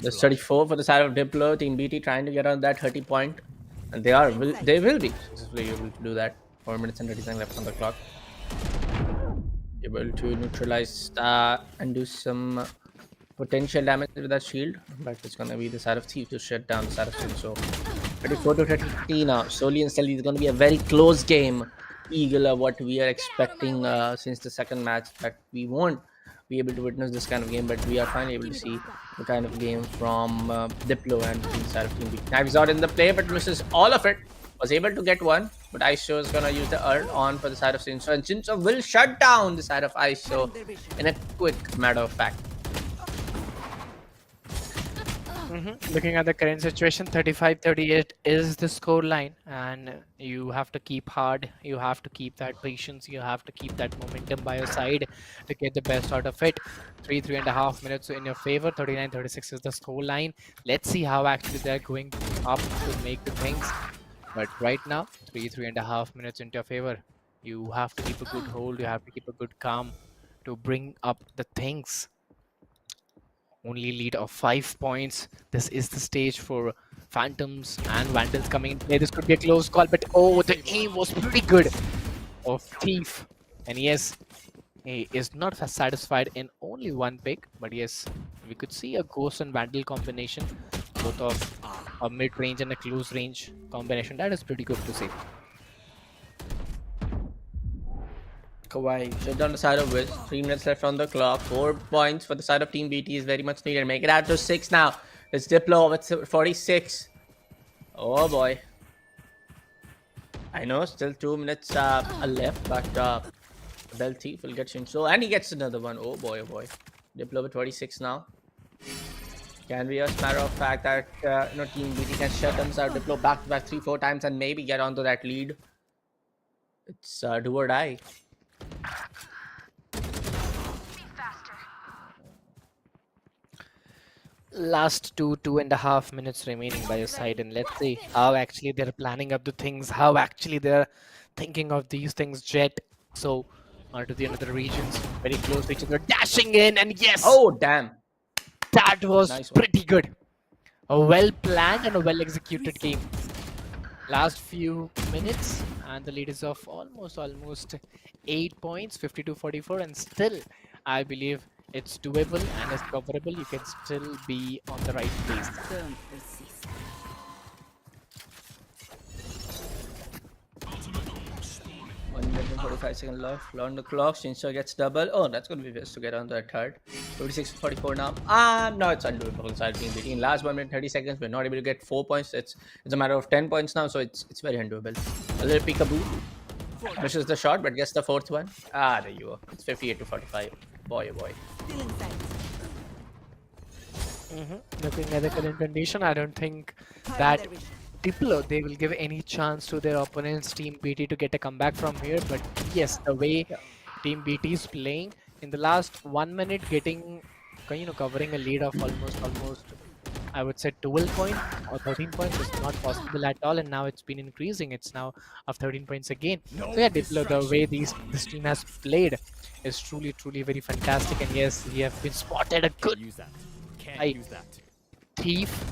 There's 34 for the side of Diplo. Team BT trying to get on that 30 point. And they will be successfully able to do that. 4 minutes and 30 seconds left on the clock. Able to neutralize and do some potential damage with that shield. But it's going to be the side of Thief to shut down the side of Sin. So 34 to 33 now. Slowly and steadily, it's going to be a very close game. Eagle of what we are expecting since the second match, that we won't be able to witness this kind of game, but we are finally able to see the kind of game from Diplo and inside of Team B. Knives out in the play, but misses all of it. Was able to get one, but ISO is gonna use the ult on for the side of Sinso, and Sinso will shut down the side of ISO in a quick matter of fact. Looking at the current situation, 35-38 is the score line, and you have to keep hard. You have to keep that patience. You have to keep that momentum by your side to get the best out of it. 3.5 minutes in your favor. 39-36 is the score line. Let's see how actually they're going up to make the things. But right now, 3.5 minutes into your favor. You have to keep a good hold. You have to keep a good calm to bring up the things. Only lead of 5 points. This is the stage for Phantoms and Vandals coming in play. This could be a close call, but oh, the aim was pretty good of Thief. And yes, he is not satisfied in only one pick, but yes, we could see a Ghost and Vandal combination, both of a mid-range and a close range combination. That is pretty good to see. Owais shut down the side of Wiz. 3 minutes left on the clock. 4 points for the side of Team BT is very much needed. Make it out to 6 now. It's Diplo with 46. Oh boy. I know, still 2 minutes left, but Bell Thief will get Shinso, and he gets another one. Oh boy, oh boy. Diplo with 26 now. Can be a matter of fact that Team BT can shut themselves Diplo back to back 3-4 times and maybe get onto that lead. It's do or die. Last 2.5 minutes remaining by your side, and let's see how actually they're planning up the things, how actually they're thinking of these things. Jet, so onto the another regions, very close to each other, dashing in, and yes, Oh damn. that was Nice one. pretty good. A well planned and a well executed game. Last few minutes, and the lead is of almost 8 points, 52-44, and still I believe it's doable and it's coverable. You can still be on the right place. Don't resist. One minute and 45 seconds left on the clock. Shinso gets double. Oh, that's going to be best to get on that third. 56-44 now. No, it's undoable inside Team BT. In last 1 minute 30 seconds, we're not able to get 4 points. It's a matter of 10 points now, so it's very undoable. A little peekaboo. Misses the shot, but gets the fourth one. There you go. It's 58-45. Boy, oh boy. Still in sight. Looking at the current condition, I don't think that Diplo, they will give any chance to their opponents, Team BT, to get a comeback from here. But yes, the way Team BT is playing in the last 1 minute, getting, covering a lead of almost, I would say 12 points or 13 points is not possible at all. And now it's been increasing. It's now of 13 points again. So yeah, Diplo, the way this team has played is truly very fantastic. And yes, we have been spotted a good Use that. Can't I- use that. Thief,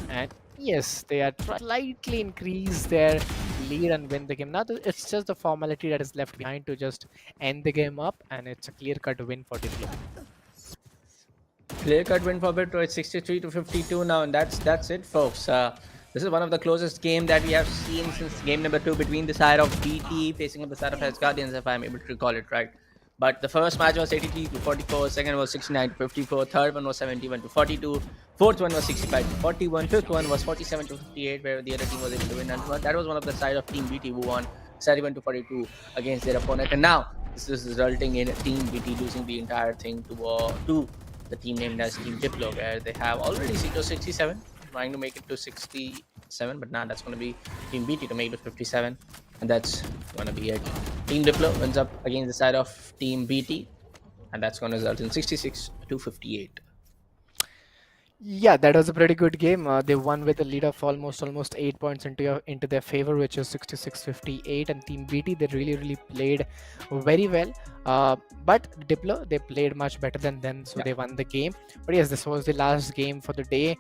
and yes, they are slightly increase their lead and win the game. Now it's just the formality that is left behind to just end the game up, and it's a clear-cut win for Diplo. Clear cut win for Diplo. It's 63-52 now, and that's it, folks. This is one of the closest game that we have seen since game number 2 between the side of BT facing up the side of Asgardians, if I'm able to recall it right. But the first match was 83-44, second was 69-54, third one was 71-42, fourth one was 65-41, fifth one was 47-58, where the other team was able to win. And that was one of the side of Team BT who won 71-42 against their opponent. And now this is resulting in Team BT losing the entire thing to the team named as Team Diplo, where they have already secured 67, trying to make it to 67, but now that's going to be Team BT to make it to 57, and that's going to be it. Team Diplo wins up against the side of Team BT, and that's going to result in 66 to 58. Yeah, that was a pretty good game. They won with a lead of almost 8 points into their favor, which is 66-58. And Team BT, they really played very well. But Diplo, they played much better than them, so Yeah. they won the game. But yes, this was the last game for the day.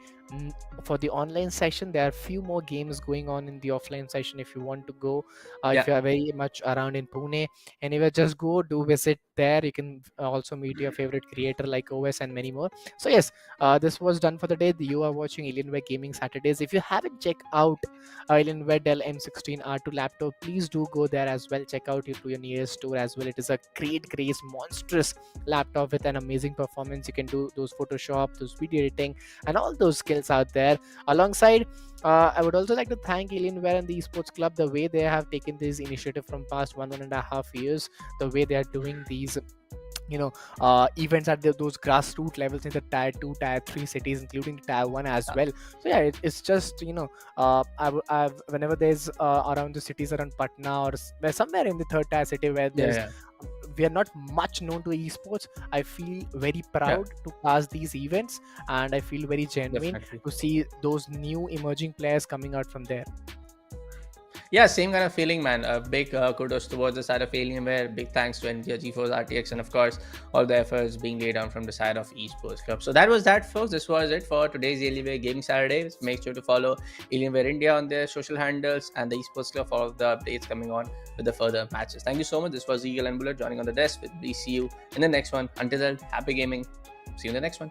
For the online session, there are few more games going on in the offline session. If you want to go, Yeah. if you are very much around in Pune, anywhere, just go, do visit there. You can also meet your favorite creator like Owais and many more. So yes, this was done for the day. You are watching Alienware Gaming Saturdays. If you haven't checked out Alienware Dell M16 R2 laptop, please do go there as well. Check out to your nearest store as well. It is a great, monstrous laptop with an amazing performance. You can do those Photoshop, those video editing, and all those skills out there. Alongside, I would also like to thank Alienware and the Esports Club, the way they have taken this initiative from past 1.5 years, the way they are doing these events at those grassroots levels in the tier 2 tier 3 cities, including tier 1 as well. So yeah, it's just whenever there's around the cities around Patna or somewhere in the third tier city where there's we are not much known to esports, I feel very proud to pass these events, and I feel very genuine Definitely. to see those new emerging players coming out from there. Yeah, same kind of feeling, man. A big kudos towards the side of Alienware. Big thanks to Nvidia GeForce RTX, and of course, all the efforts being laid down from the side of Esports Club. So that was that, folks. This was it for today's Alienware Gaming Saturdays. Make sure to follow Alienware India on their social handles and the Esports Club for all of the updates coming on with the further matches. Thank you so much. This was Eagle and Bullet joining on the desk with me. See you in the next one. Until then, happy gaming. See you in the next one.